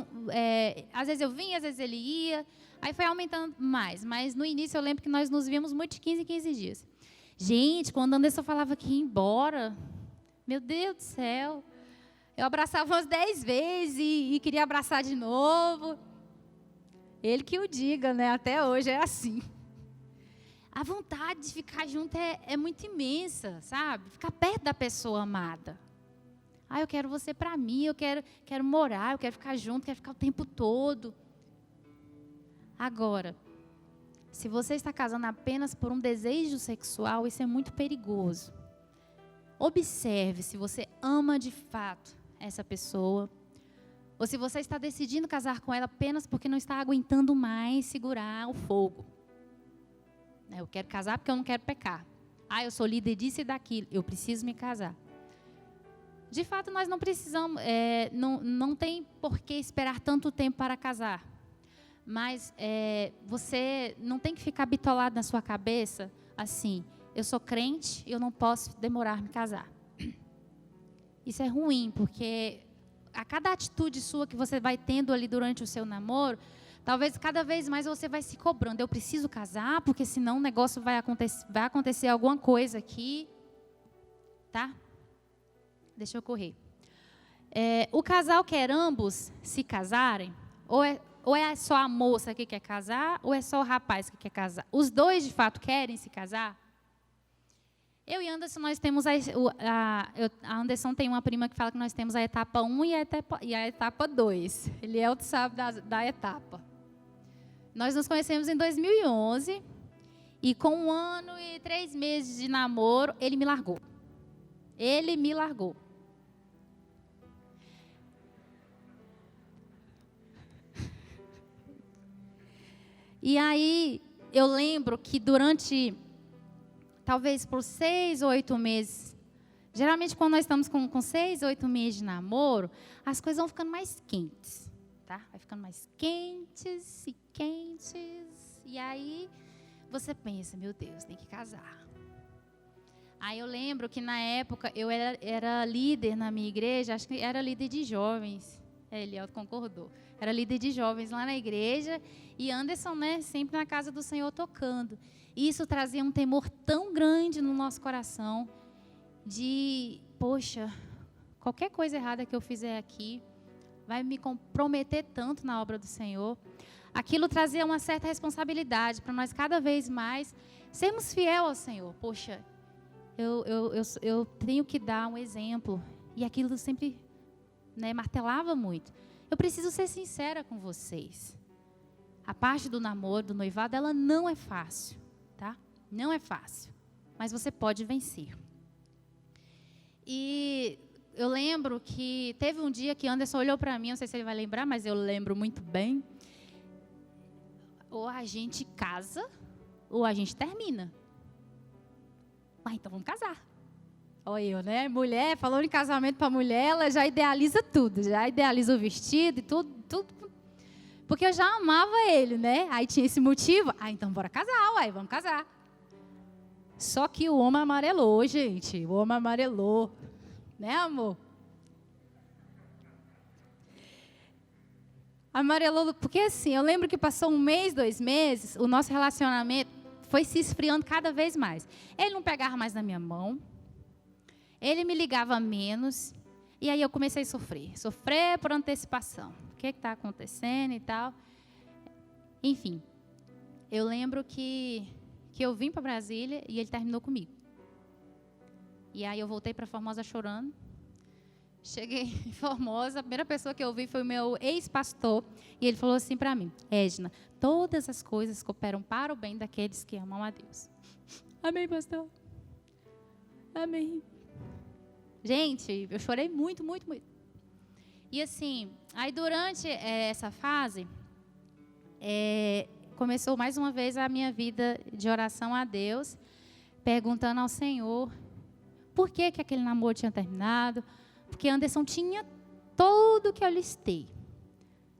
Speaker 1: às vezes eu vinha, às vezes ele ia. Aí foi aumentando mais. Mas no início eu lembro que nós nos víamos muito de 15 em 15 dias. Gente, quando Anderson falava que ia embora, meu Deus do céu, eu abraçava umas 10 vezes e queria abraçar de novo. Ele que o diga, né? Até hoje é assim. A vontade de ficar junto é muito imensa, sabe? Ficar perto da pessoa amada. Eu quero você para mim, eu quero morar, eu quero ficar junto, quero ficar o tempo todo. Agora, se você está casando apenas por um desejo sexual, isso é muito perigoso. Observe se você ama de fato essa pessoa, ou se você está decidindo casar com ela apenas porque não está aguentando mais segurar o fogo. Eu quero casar porque eu não quero pecar. Eu sou líder disso e daquilo, eu preciso me casar. De fato, nós não precisamos, não tem por que esperar tanto tempo para casar. Mas você não tem que ficar bitolado na sua cabeça, assim, eu sou crente e eu não posso demorar a me casar. Isso é ruim, porque a cada atitude sua que você vai tendo ali durante o seu namoro, talvez cada vez mais você vai se cobrando. Eu preciso casar, porque senão o negócio vai acontecer alguma coisa aqui. Tá? Deixa eu correr. O casal quer ambos se casarem? Ou é só a moça que quer casar, ou é só o rapaz que quer casar? Os dois, de fato, querem se casar? Eu e Anderson, nós temos a Anderson tem uma prima que fala que nós temos a etapa 1 e a etapa 2. Ele é o que sabe da etapa. Nós nos conhecemos em 2011 e com 1 ano e 3 meses de namoro, ele me largou. Ele me largou. E aí, eu lembro que durante, talvez por 6 ou 8 meses, geralmente quando nós estamos com 6 ou 8 meses de namoro, as coisas vão ficando mais quentes, tá? Vai ficando mais quentes e quentes, e aí você pensa, meu Deus, tem que casar. Aí eu lembro que na época eu era líder na minha igreja, acho que era líder de jovens, Eliel concordou. Era líder de jovens lá na igreja e Anderson, né, sempre na casa do Senhor tocando. E isso trazia um temor tão grande no nosso coração de, poxa, qualquer coisa errada que eu fizer aqui vai me comprometer tanto na obra do Senhor. Aquilo trazia uma certa responsabilidade para nós cada vez mais sermos fiéis ao Senhor. Poxa, eu tenho que dar um exemplo. E aquilo sempre, né, martelava muito. Eu preciso ser sincera com vocês. A parte do namoro, do noivado, ela não é fácil, tá? Não é fácil, mas você pode vencer. E eu lembro que teve um dia que Anderson olhou para mim, não sei se ele vai lembrar, mas eu lembro muito bem. Ou a gente casa, ou a gente termina. Então vamos casar. Olha eu, né? Mulher, falando em casamento para mulher, ela já idealiza tudo. Já idealiza o vestido e tudo. Porque eu já amava ele, né? Aí tinha esse motivo. Então bora casar, vamos casar. Só que o homem amarelou, gente. O homem amarelou. Né, amor? Amarelou, porque assim, eu lembro que passou 1 mês, 2 meses, o nosso relacionamento foi se esfriando cada vez mais. Ele não pegava mais na minha mão. Ele me ligava menos, e aí eu comecei a sofrer por antecipação. O que está acontecendo e tal. Enfim, eu lembro que eu vim para Brasília e ele terminou comigo. E aí eu voltei para Formosa chorando. Cheguei em Formosa, a primeira pessoa que eu vi foi o meu ex-pastor, e ele falou assim para mim, Edna, todas as coisas cooperam para o bem daqueles que amam a Deus. Amém, pastor? Amém. Gente, eu chorei muito, muito, muito. E assim, aí durante essa fase, começou mais uma vez a minha vida de oração a Deus, perguntando ao Senhor por que aquele namoro tinha terminado, porque Anderson tinha tudo que eu listei.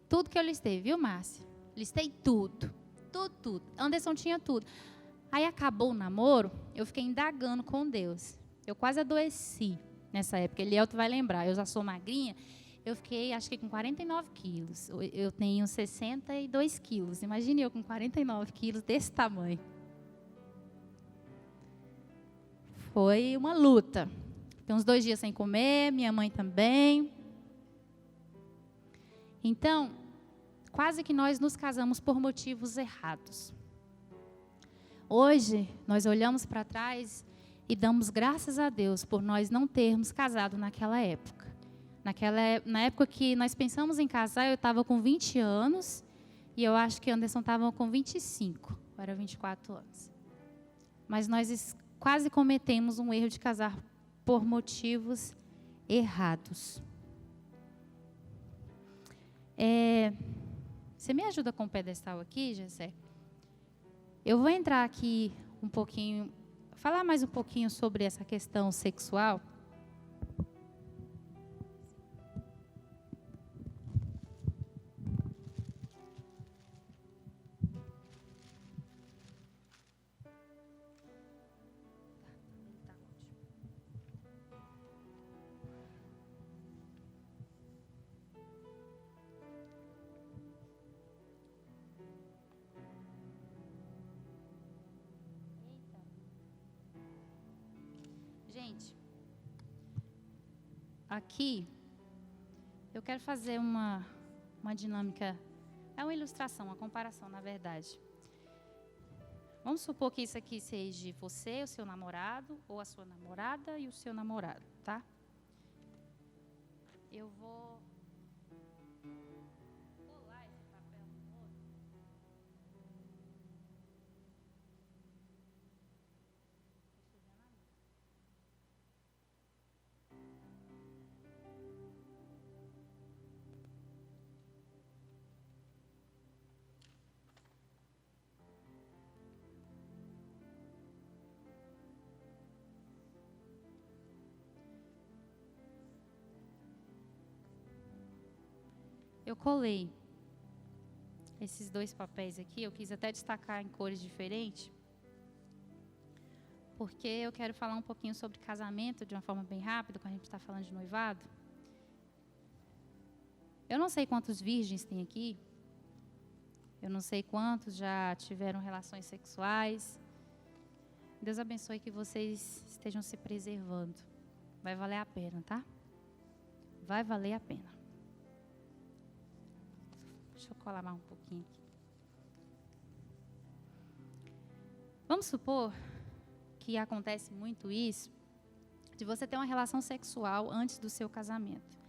Speaker 1: Tudo que eu listei, viu, Márcia? Listei tudo. Tudo. Anderson tinha tudo. Aí acabou o namoro, eu fiquei indagando com Deus. Eu quase adoeci nessa época. Elielto vai lembrar, eu já sou magrinha. Eu fiquei, acho que com 49 quilos. Eu tenho 62 quilos. Imagine eu com 49 quilos desse tamanho. Foi uma luta. Fiquei uns 2 dias sem comer, minha mãe também. Então, quase que nós nos casamos por motivos errados. Hoje, nós olhamos para trás e damos graças a Deus por nós não termos casado naquela época. Na época que nós pensamos em casar, eu estava com 20 anos e eu acho que Anderson estava com 25, era 24 anos. Mas nós quase cometemos um erro de casar por motivos errados. Você me ajuda com o pedestal aqui, Gessé? Eu vou entrar aqui um pouquinho, falar mais um pouquinho sobre essa questão sexual. Gente, aqui eu quero fazer uma dinâmica, é uma ilustração, uma comparação, na verdade. Vamos supor que isso aqui seja você, o seu namorado, ou a sua namorada e o seu namorado, tá? Eu vou colar esse papel no outro. Eu colei esses 2 papéis aqui, eu quis até destacar em cores diferentes, porque eu quero falar um pouquinho sobre casamento de uma forma bem rápida, quando a gente está falando de noivado. Eu não sei quantos virgens tem aqui, eu não sei quantos já tiveram relações sexuais. Deus abençoe que vocês estejam se preservando. Vai valer a pena, tá? Vai valer a pena. Deixa eu colar mais um pouquinho aqui. Vamos supor que acontece muito isso, de você ter uma relação sexual antes do seu casamento.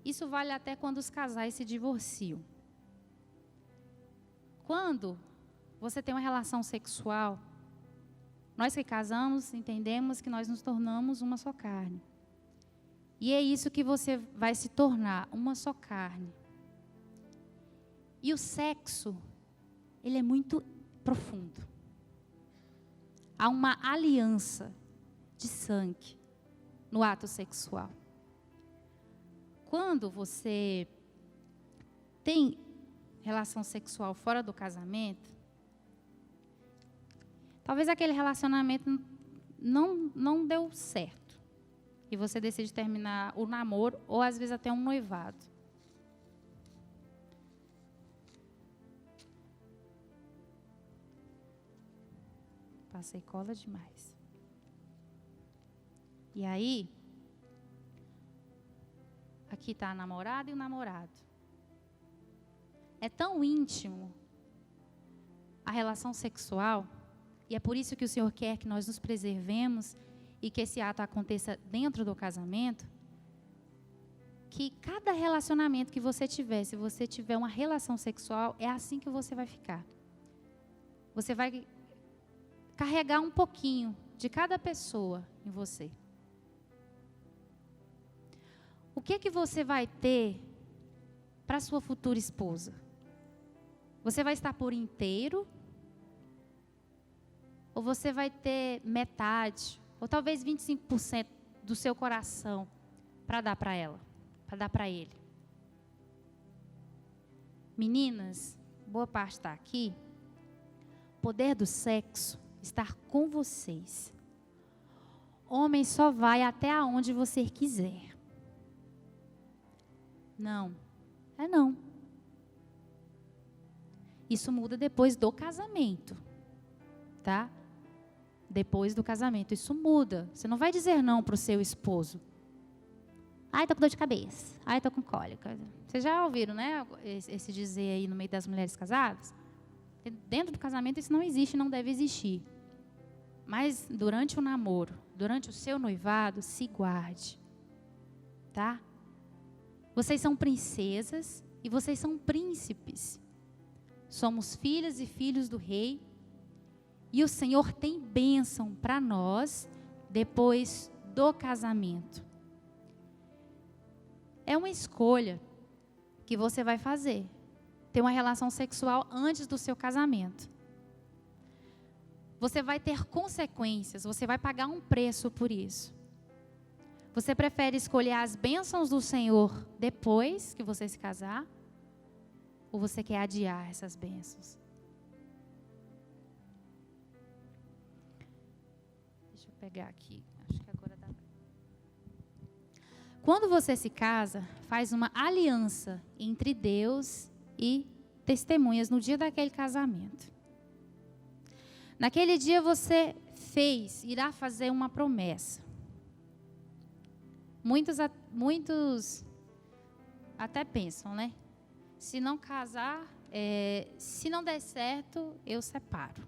Speaker 1: Isso vale até quando os casais se divorciam. Quando você tem uma relação sexual, nós que casamos entendemos que nós nos tornamos uma só carne. E é isso que você vai se tornar, uma só carne. E o sexo, ele é muito profundo. Há uma aliança de sangue no ato sexual. Quando você tem relação sexual fora do casamento, talvez aquele relacionamento não deu certo. E você decide terminar o namoro ou às vezes até um noivado. Passei cola demais. E aí, aqui está a namorada e o namorado. É tão íntimo a relação sexual, e é por isso que o Senhor quer que nós nos preservemos e que esse ato aconteça dentro do casamento, que cada relacionamento que você tiver, se você tiver uma relação sexual, é assim que você vai ficar. Você vai carregar um pouquinho de cada pessoa em você. O que você vai ter para sua futura esposa? Você vai estar por inteiro? Ou você vai ter metade, ou talvez 25% do seu coração para dar para ela, para dar para ele? Meninas, boa parte está aqui. O poder do sexo está com vocês. Homem só vai até aonde você quiser. Não, não. Isso muda depois do casamento, tá? Depois do casamento, isso muda. Você não vai dizer não para o seu esposo. Ai, tô com dor de cabeça. Ai, tô com cólica. Vocês já ouviram, né? Esse dizer aí no meio das mulheres casadas? Dentro do casamento isso não existe, não deve existir. Mas durante o namoro, durante o seu noivado, se guarde. Tá? Vocês são princesas e vocês são príncipes. Somos filhas e filhos do rei. E o Senhor tem bênção para nós depois do casamento. É uma escolha que você vai fazer. Ter uma relação sexual antes do seu casamento. Você vai ter consequências, você vai pagar um preço por isso. Você prefere escolher as bênçãos do Senhor depois que você se casar? Ou você quer adiar essas bênçãos? Deixa eu pegar aqui. Acho que agora dá. Quando você se casa, faz uma aliança entre Deus e testemunhas no dia daquele casamento. Naquele dia você irá fazer uma promessa. Muitos até pensam, né? Se não casar, se não der certo, eu separo.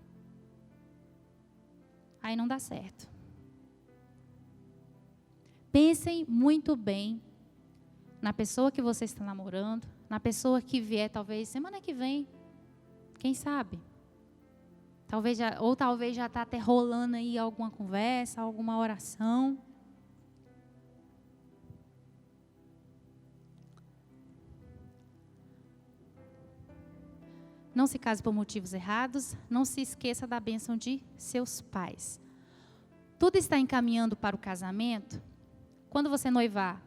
Speaker 1: Aí não dá certo. Pensem muito bem na pessoa que você está namorando, na pessoa que vier talvez semana que vem, quem sabe? Talvez já está até rolando aí alguma conversa, alguma oração. Não se case por motivos errados, não se esqueça da bênção de seus pais. Tudo está encaminhando para o casamento. Quando você noivar,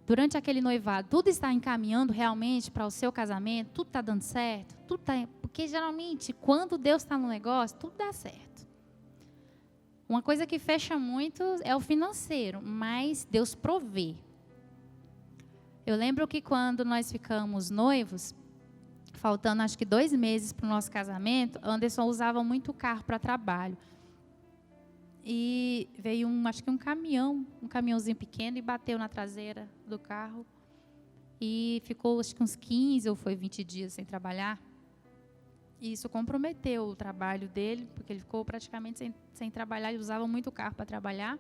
Speaker 1: durante aquele noivado, tudo está encaminhando realmente para o seu casamento, tudo está dando certo, porque geralmente quando Deus está no negócio, tudo dá certo. Uma coisa que fecha muito é o financeiro, mas Deus provê. Eu lembro que quando nós ficamos noivos, faltando acho que 2 meses para o nosso casamento, Anderson usava muito o carro para trabalho. E veio acho que um caminhãozinho pequeno e bateu na traseira do carro. E ficou acho que uns 15 ou foi 20 dias sem trabalhar. E isso comprometeu o trabalho dele, porque ele ficou praticamente sem trabalhar, ele usava muito o carro para trabalhar.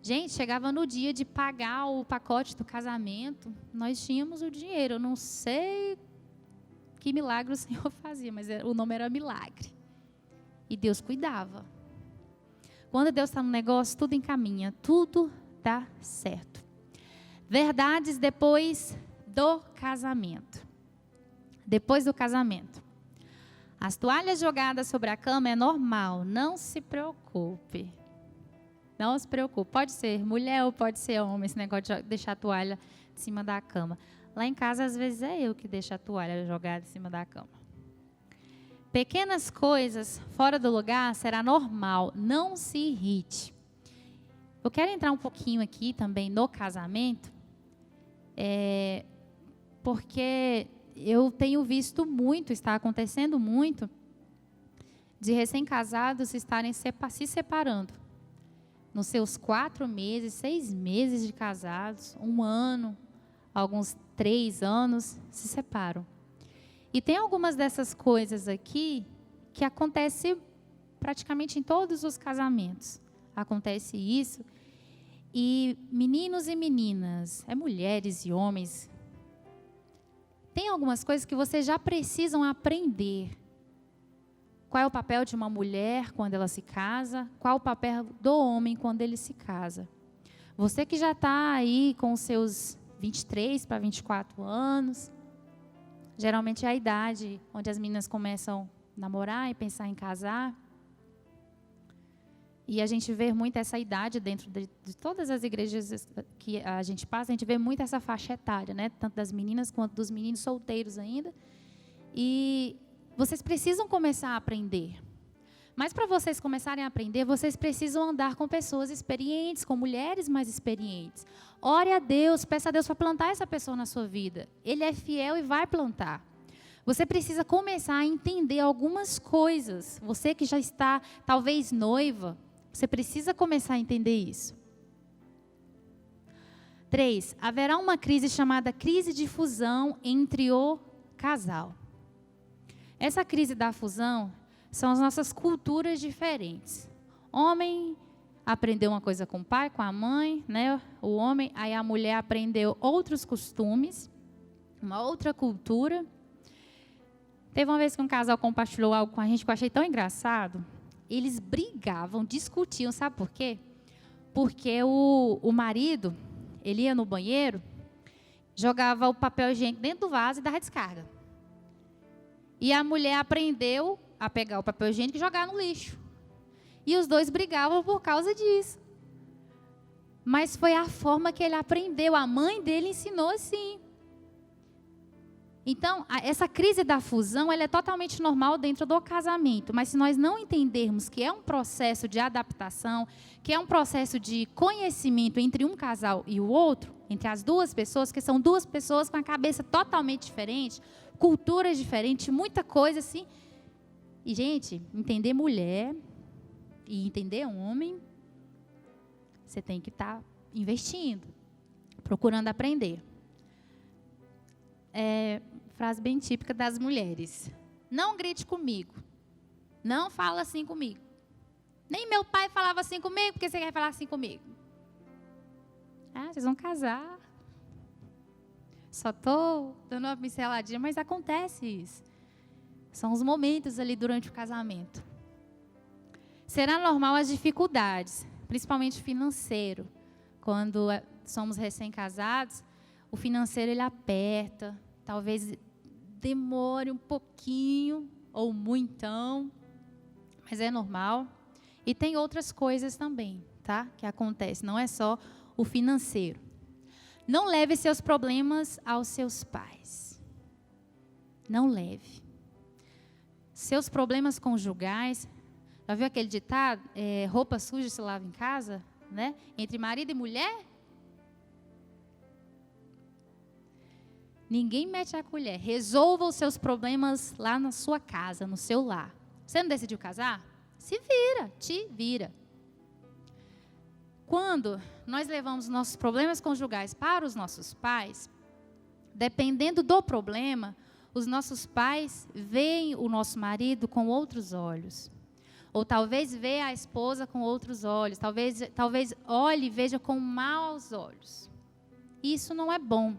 Speaker 1: Gente, chegava no dia de pagar o pacote do casamento, nós tínhamos o dinheiro. Eu não sei que milagre o Senhor fazia, mas o nome era milagre. E Deus cuidava. Quando Deus está no negócio, tudo encaminha, tudo dá certo. Verdades depois do casamento. Depois do casamento. As toalhas jogadas sobre a cama é normal, não se preocupe. Não se preocupe, pode ser mulher ou pode ser homem, esse negócio de deixar a toalha em cima da cama. Lá em casa, às vezes, é eu que deixo a toalha jogada em cima da cama. Pequenas coisas fora do lugar será normal, não se irrite. Eu quero entrar um pouquinho aqui também no casamento, porque eu tenho visto muito, está acontecendo muito, de recém-casados estarem se separando. Nos seus 4 meses, 6 meses de casados, 1 ano, alguns 3 anos, se separam. E tem algumas dessas coisas aqui que acontece praticamente em todos os casamentos. Acontece isso. E meninos e meninas, mulheres e homens, tem algumas coisas que vocês já precisam aprender Qual é o papel de uma mulher quando ela se casa? Qual o papel do homem quando ele se casa? Você que já está aí com os seus 23 para 24 anos, geralmente é a idade onde as meninas começam a namorar e pensar em casar. E a gente vê muito essa idade dentro de todas as igrejas que a gente passa, a gente vê muito essa faixa etária, né? Tanto das meninas quanto dos meninos solteiros ainda. E vocês precisam começar a aprender. Mas para vocês começarem a aprender, vocês precisam andar com pessoas experientes, com mulheres mais experientes. Ore a Deus, peça a Deus para plantar essa pessoa na sua vida. Ele é fiel e vai plantar. Você precisa começar a entender algumas coisas. Você que já está, talvez, noiva, você precisa começar a entender isso. 3. Haverá uma crise chamada crise de fusão entre o casal. Essa crise da fusão são as nossas culturas diferentes. Homem aprendeu uma coisa com o pai, com a mãe, né? O homem, aí a mulher aprendeu outros costumes, uma outra cultura. Teve uma vez que um casal compartilhou algo com a gente que eu achei tão engraçado. Eles brigavam, discutiam, sabe por quê? Porque o marido, ele ia no banheiro, jogava o papel higiênico dentro do vaso e dava descarga. E a mulher aprendeu a pegar o papel higiênico e jogar no lixo. E os dois brigavam por causa disso. Mas foi a forma que ele aprendeu. A mãe dele ensinou assim. Então, essa crise da fusão, ela é totalmente normal dentro do casamento. Mas se nós não entendermos que é um processo de adaptação, que é um processo de conhecimento entre um casal e o outro, entre as duas pessoas, que são duas pessoas com a cabeça totalmente diferente, culturas diferentes, muita coisa assim. E, gente, entender mulher e entender homem, você tem que estar investindo, procurando aprender. Frase bem típica das mulheres. Não grite comigo. Não fala assim comigo. Nem meu pai falava assim comigo, porque você quer falar assim comigo? Vocês vão casar. Só estou dando uma pinceladinha, mas acontece isso. São os momentos ali durante o casamento. Será normal as dificuldades, principalmente financeiro. Quando somos recém-casados, o financeiro ele aperta, talvez demore um pouquinho ou muitão, mas é normal. E tem outras coisas também, tá? Que acontecem, não é só o financeiro. Não leve seus problemas aos seus pais. Não leve. Seus problemas conjugais, já viu aquele ditado? Roupa suja se lava em casa, né? Entre marido e mulher? Ninguém mete a colher. Resolva os seus problemas lá na sua casa, no seu lar. Você não decidiu casar? Se vira, te vira. Quando nós levamos nossos problemas conjugais para os nossos pais, dependendo do problema, os nossos pais veem o nosso marido com outros olhos. Ou talvez veja a esposa com outros olhos. Talvez olhe e veja com maus olhos. Isso não é bom.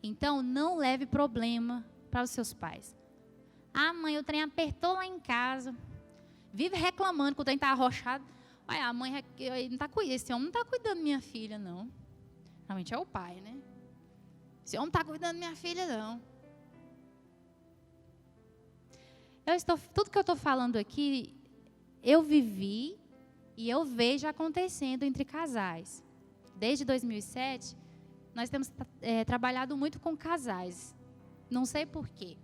Speaker 1: Então, não leve problema para os seus pais. Mãe, o trem apertou lá em casa. Vive reclamando que o trem está arrochado. Olha, a mãe não tá cuidando. Esse homem não está cuidando da minha filha, não. Realmente é o pai, né? Esse homem não está cuidando da minha filha, não. Tudo que eu estou falando aqui, eu vivi e eu vejo acontecendo entre casais. Desde 2007... nós temos trabalhado muito com casais. Não sei porquê,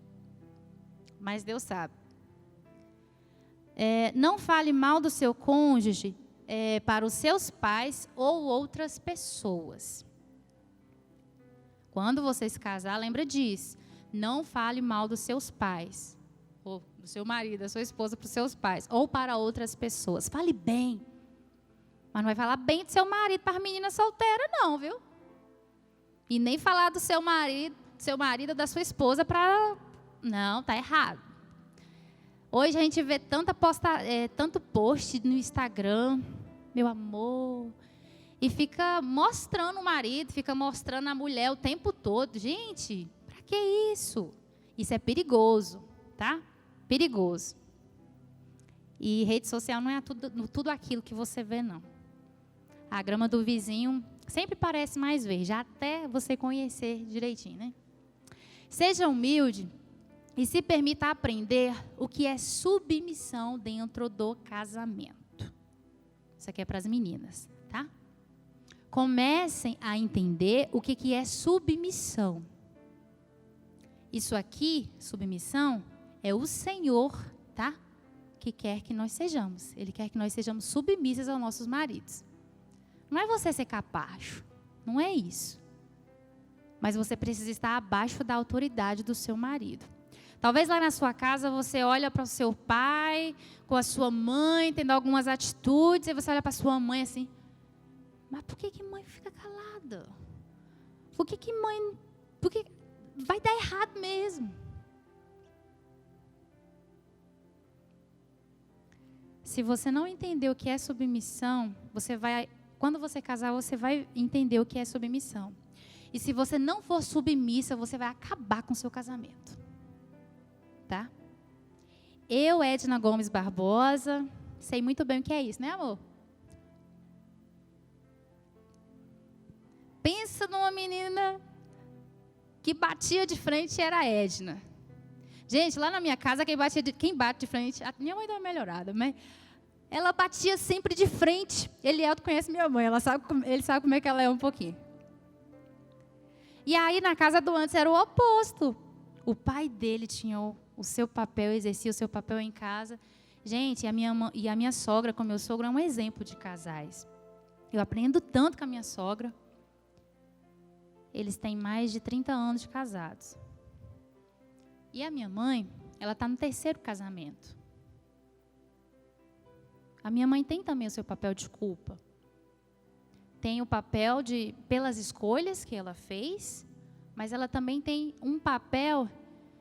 Speaker 1: mas Deus sabe. Não fale mal do seu cônjuge para os seus pais ou outras pessoas. Quando você se casar, lembra disso. Não fale mal dos seus pais, ou do seu marido, da sua esposa, para os seus pais, ou para outras pessoas. Fale bem. Mas não vai falar bem do seu marido para a menina solteira, não, viu? E nem falar do seu marido ou da sua esposa para... Não, tá errado. Hoje a gente vê tanto post no Instagram, meu amor, e fica mostrando o marido, fica mostrando a mulher o tempo todo. Gente, para que isso? Isso é perigoso, tá? Perigoso. E rede social não é tudo aquilo que você vê, não. A grama do vizinho sempre parece mais verde, até você conhecer direitinho, né? Seja humilde e se permita aprender o que é submissão dentro do casamento. Isso aqui é para as meninas, tá? Comecem a entender o que é submissão. Isso aqui, submissão, é o Senhor, tá? Que quer que nós sejamos. Ele quer que nós sejamos submissas aos nossos maridos. Não é você ser capacho, não é isso. Mas você precisa estar abaixo da autoridade do seu marido. Talvez lá na sua casa você olha para o seu pai, com a sua mãe, tendo algumas atitudes, e você olha para a sua mãe assim, mas por que mãe fica calada? Por que mãe... Porque vai dar errado mesmo. Se você não entender o que é submissão, quando você casar, você vai entender o que é submissão. E se você não for submissa, você vai acabar com o seu casamento. Tá? Eu, Edna Gomes Barbosa, sei muito bem o que é isso, né, amor? Pensa numa menina que batia de frente era a Edna. Gente, lá na minha casa, quem bate de frente, a minha mãe deu uma melhorada, mas ela batia sempre de frente. Elielto conhece minha mãe, ele sabe como é que ela é um pouquinho. E aí, na casa do antes, era o oposto. O pai dele tinha o seu papel, exercia o seu papel em casa. Gente, e a minha sogra, com meu sogro, é um exemplo de casais. Eu aprendo tanto com a minha sogra. Eles têm mais de 30 anos de casados. E a minha mãe, ela está no 3º casamento. A minha mãe tem também o seu papel de culpa. Tem o papel pelas escolhas que ela fez, mas ela também tem um papel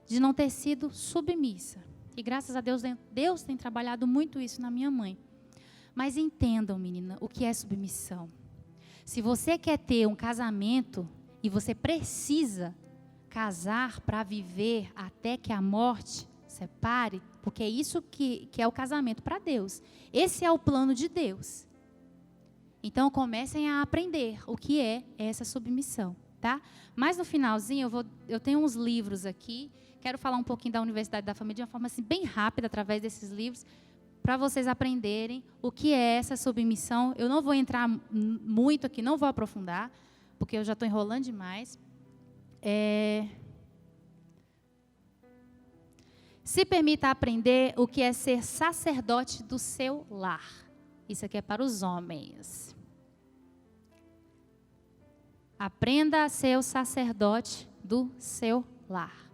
Speaker 1: de não ter sido submissa. E graças a Deus, Deus tem trabalhado muito isso na minha mãe. Mas entendam, menina, o que é submissão. Se você quer ter um casamento e você precisa casar para viver até que a morte separe, porque é isso que é o casamento para Deus. Esse é o plano de Deus. Então comecem a aprender o que é essa submissão, tá? Mas no finalzinho eu tenho uns livros aqui, quero falar um pouquinho da Universidade da Família de uma forma assim, bem rápida, através desses livros, para vocês aprenderem o que é essa submissão. Eu não vou entrar muito aqui, não vou aprofundar, porque eu já estou enrolando demais. Se permita aprender o que é ser sacerdote do seu lar. Isso aqui é para os homens. Aprenda a ser o sacerdote do seu lar.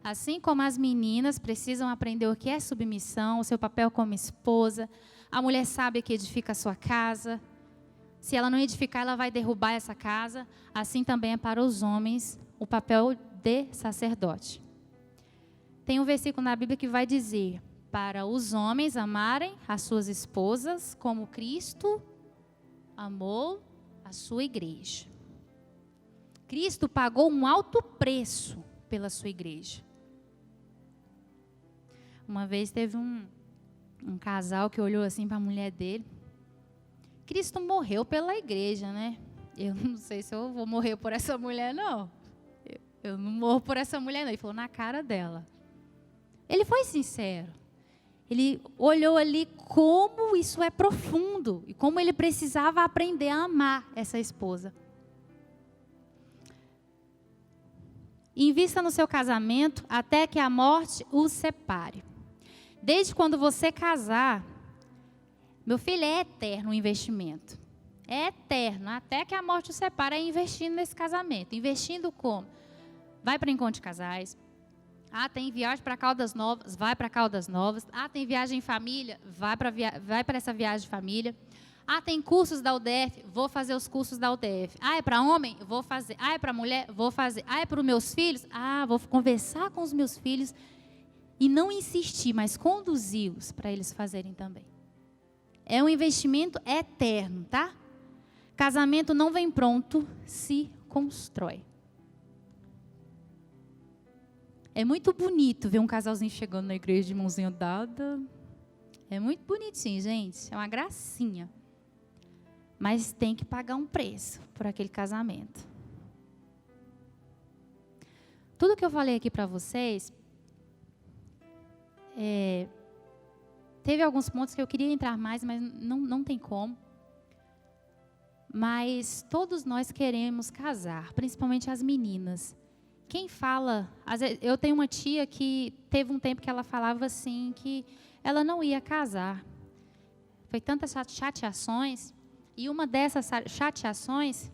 Speaker 1: Assim como as meninas precisam aprender o que é submissão, o seu papel como esposa, a mulher sábia que edifica a sua casa. Se ela não edificar, ela vai derrubar essa casa. Assim também é para os homens o papel de sacerdote. Tem um versículo na Bíblia que vai dizer: para os homens amarem as suas esposas como Cristo amou a sua igreja. Cristo pagou um alto preço pela sua igreja. Uma vez teve um casal que olhou assim para a mulher dele. Cristo morreu pela igreja, né? Eu não sei se eu vou morrer por essa mulher, não. Eu não morro por essa mulher, não. Ele falou na cara dela. Ele foi sincero. Ele olhou ali como isso é profundo e como ele precisava aprender a amar essa esposa. Invista no seu casamento até que a morte os separe. Desde quando você casar, meu filho, é eterno o investimento. É eterno, até que a morte os separe, é investindo nesse casamento. Investindo como? Vai para encontro de casais. Tem viagem para Caldas Novas, vai para Caldas Novas. Tem viagem em família, vai para essa viagem de família. Tem cursos da UDF, vou fazer os cursos da UDF. É para homem? Vou fazer. É para mulher? Vou fazer. É para os meus filhos? Vou conversar com os meus filhos e não insistir, mas conduzi-los para eles fazerem também. É um investimento eterno, tá? Casamento não vem pronto, se constrói. É muito bonito ver um casalzinho chegando na igreja de mãozinha dada. É muito bonitinho, gente. É uma gracinha. Mas tem que pagar um preço por aquele casamento. Tudo que eu falei aqui para vocês, teve alguns pontos que eu queria entrar mais, mas não tem como. Mas todos nós queremos casar, principalmente as meninas. Quem fala... Eu tenho uma tia que teve um tempo que ela falava assim, que ela não ia casar. Foi tantas chateações, e uma dessas chateações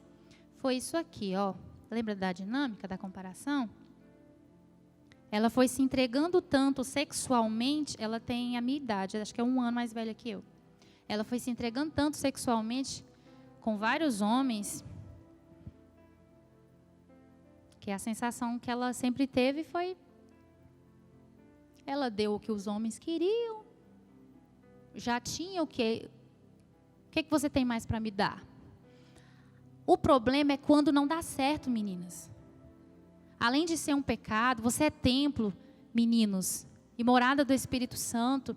Speaker 1: foi isso aqui, ó. Lembra da dinâmica, da comparação? Ela foi se entregando tanto sexualmente, ela tem a minha idade, acho que é 1 ano mais velha que eu. Ela foi se entregando tanto sexualmente com vários homens, que a sensação que ela sempre teve foi, ela deu o que os homens queriam, já tinha o que você tem mais para me dar? O problema é quando não dá certo, meninas. Além de ser um pecado, você é templo, meninos, e morada do Espírito Santo.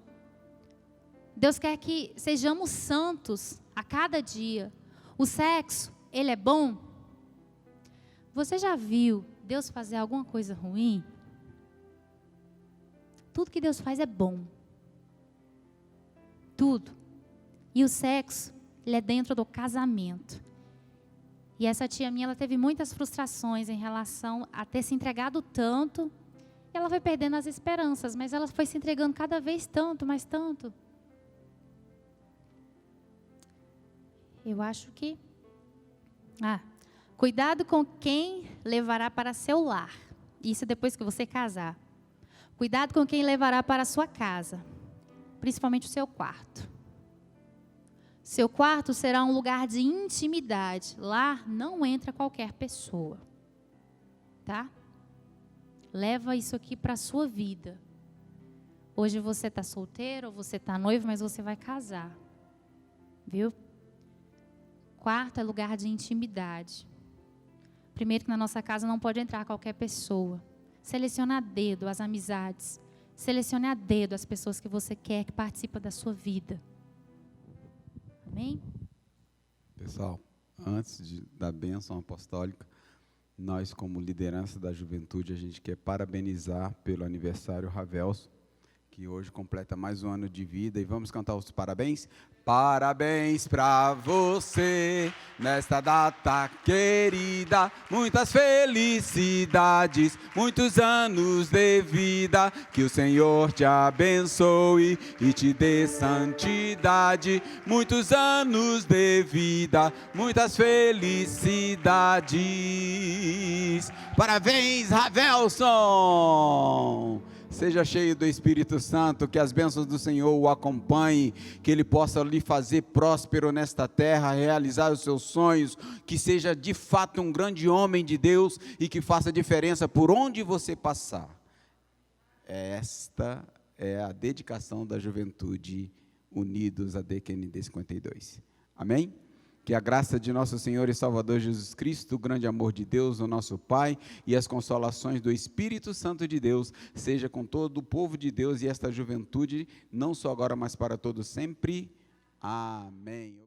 Speaker 1: Deus quer que sejamos santos a cada dia. O sexo, ele é bom? Você já viu Deus fazer alguma coisa ruim? Tudo que Deus faz é bom. Tudo. E o sexo, ele é dentro do casamento. E essa tia minha, ela teve muitas frustrações em relação a ter se entregado tanto. E ela foi perdendo as esperanças, mas ela foi se entregando cada vez tanto, mais tanto. Eu acho que... cuidado com quem levará para seu lar. Isso depois que você casar. Cuidado com quem levará para a sua casa. Principalmente o seu quarto. Seu quarto será um lugar de intimidade. Lá não entra qualquer pessoa. Tá? Leva isso aqui para a sua vida. Hoje você está solteiro ou você está noivo, mas você vai casar. Viu? Quarto é lugar de intimidade. Primeiro que na nossa casa não pode entrar qualquer pessoa. Selecione a dedo as amizades. Selecione a dedo as pessoas que você quer que participem da sua vida. Amém?
Speaker 2: Pessoal, antes da bênção apostólica, nós como liderança da juventude, a gente quer parabenizar pelo aniversário Ravelso, que hoje completa mais 1 ano de vida, e vamos cantar os parabéns? Parabéns pra você, nesta data querida, muitas felicidades, muitos anos de vida, que o Senhor te abençoe e te dê santidade, muitos anos de vida, muitas felicidades. Parabéns, Ravelson! Seja cheio do Espírito Santo, que as bênçãos do Senhor o acompanhem, que Ele possa lhe fazer próspero nesta terra, realizar os seus sonhos, que seja de fato um grande homem de Deus e que faça diferença por onde você passar. Esta é a dedicação da juventude unidos a DQND 52. Amém? Que a graça de nosso Senhor e Salvador Jesus Cristo, o grande amor de Deus, o nosso Pai, e as consolações do Espírito Santo de Deus, seja com todo o povo de Deus e esta juventude, não só agora, mas para todos sempre. Amém.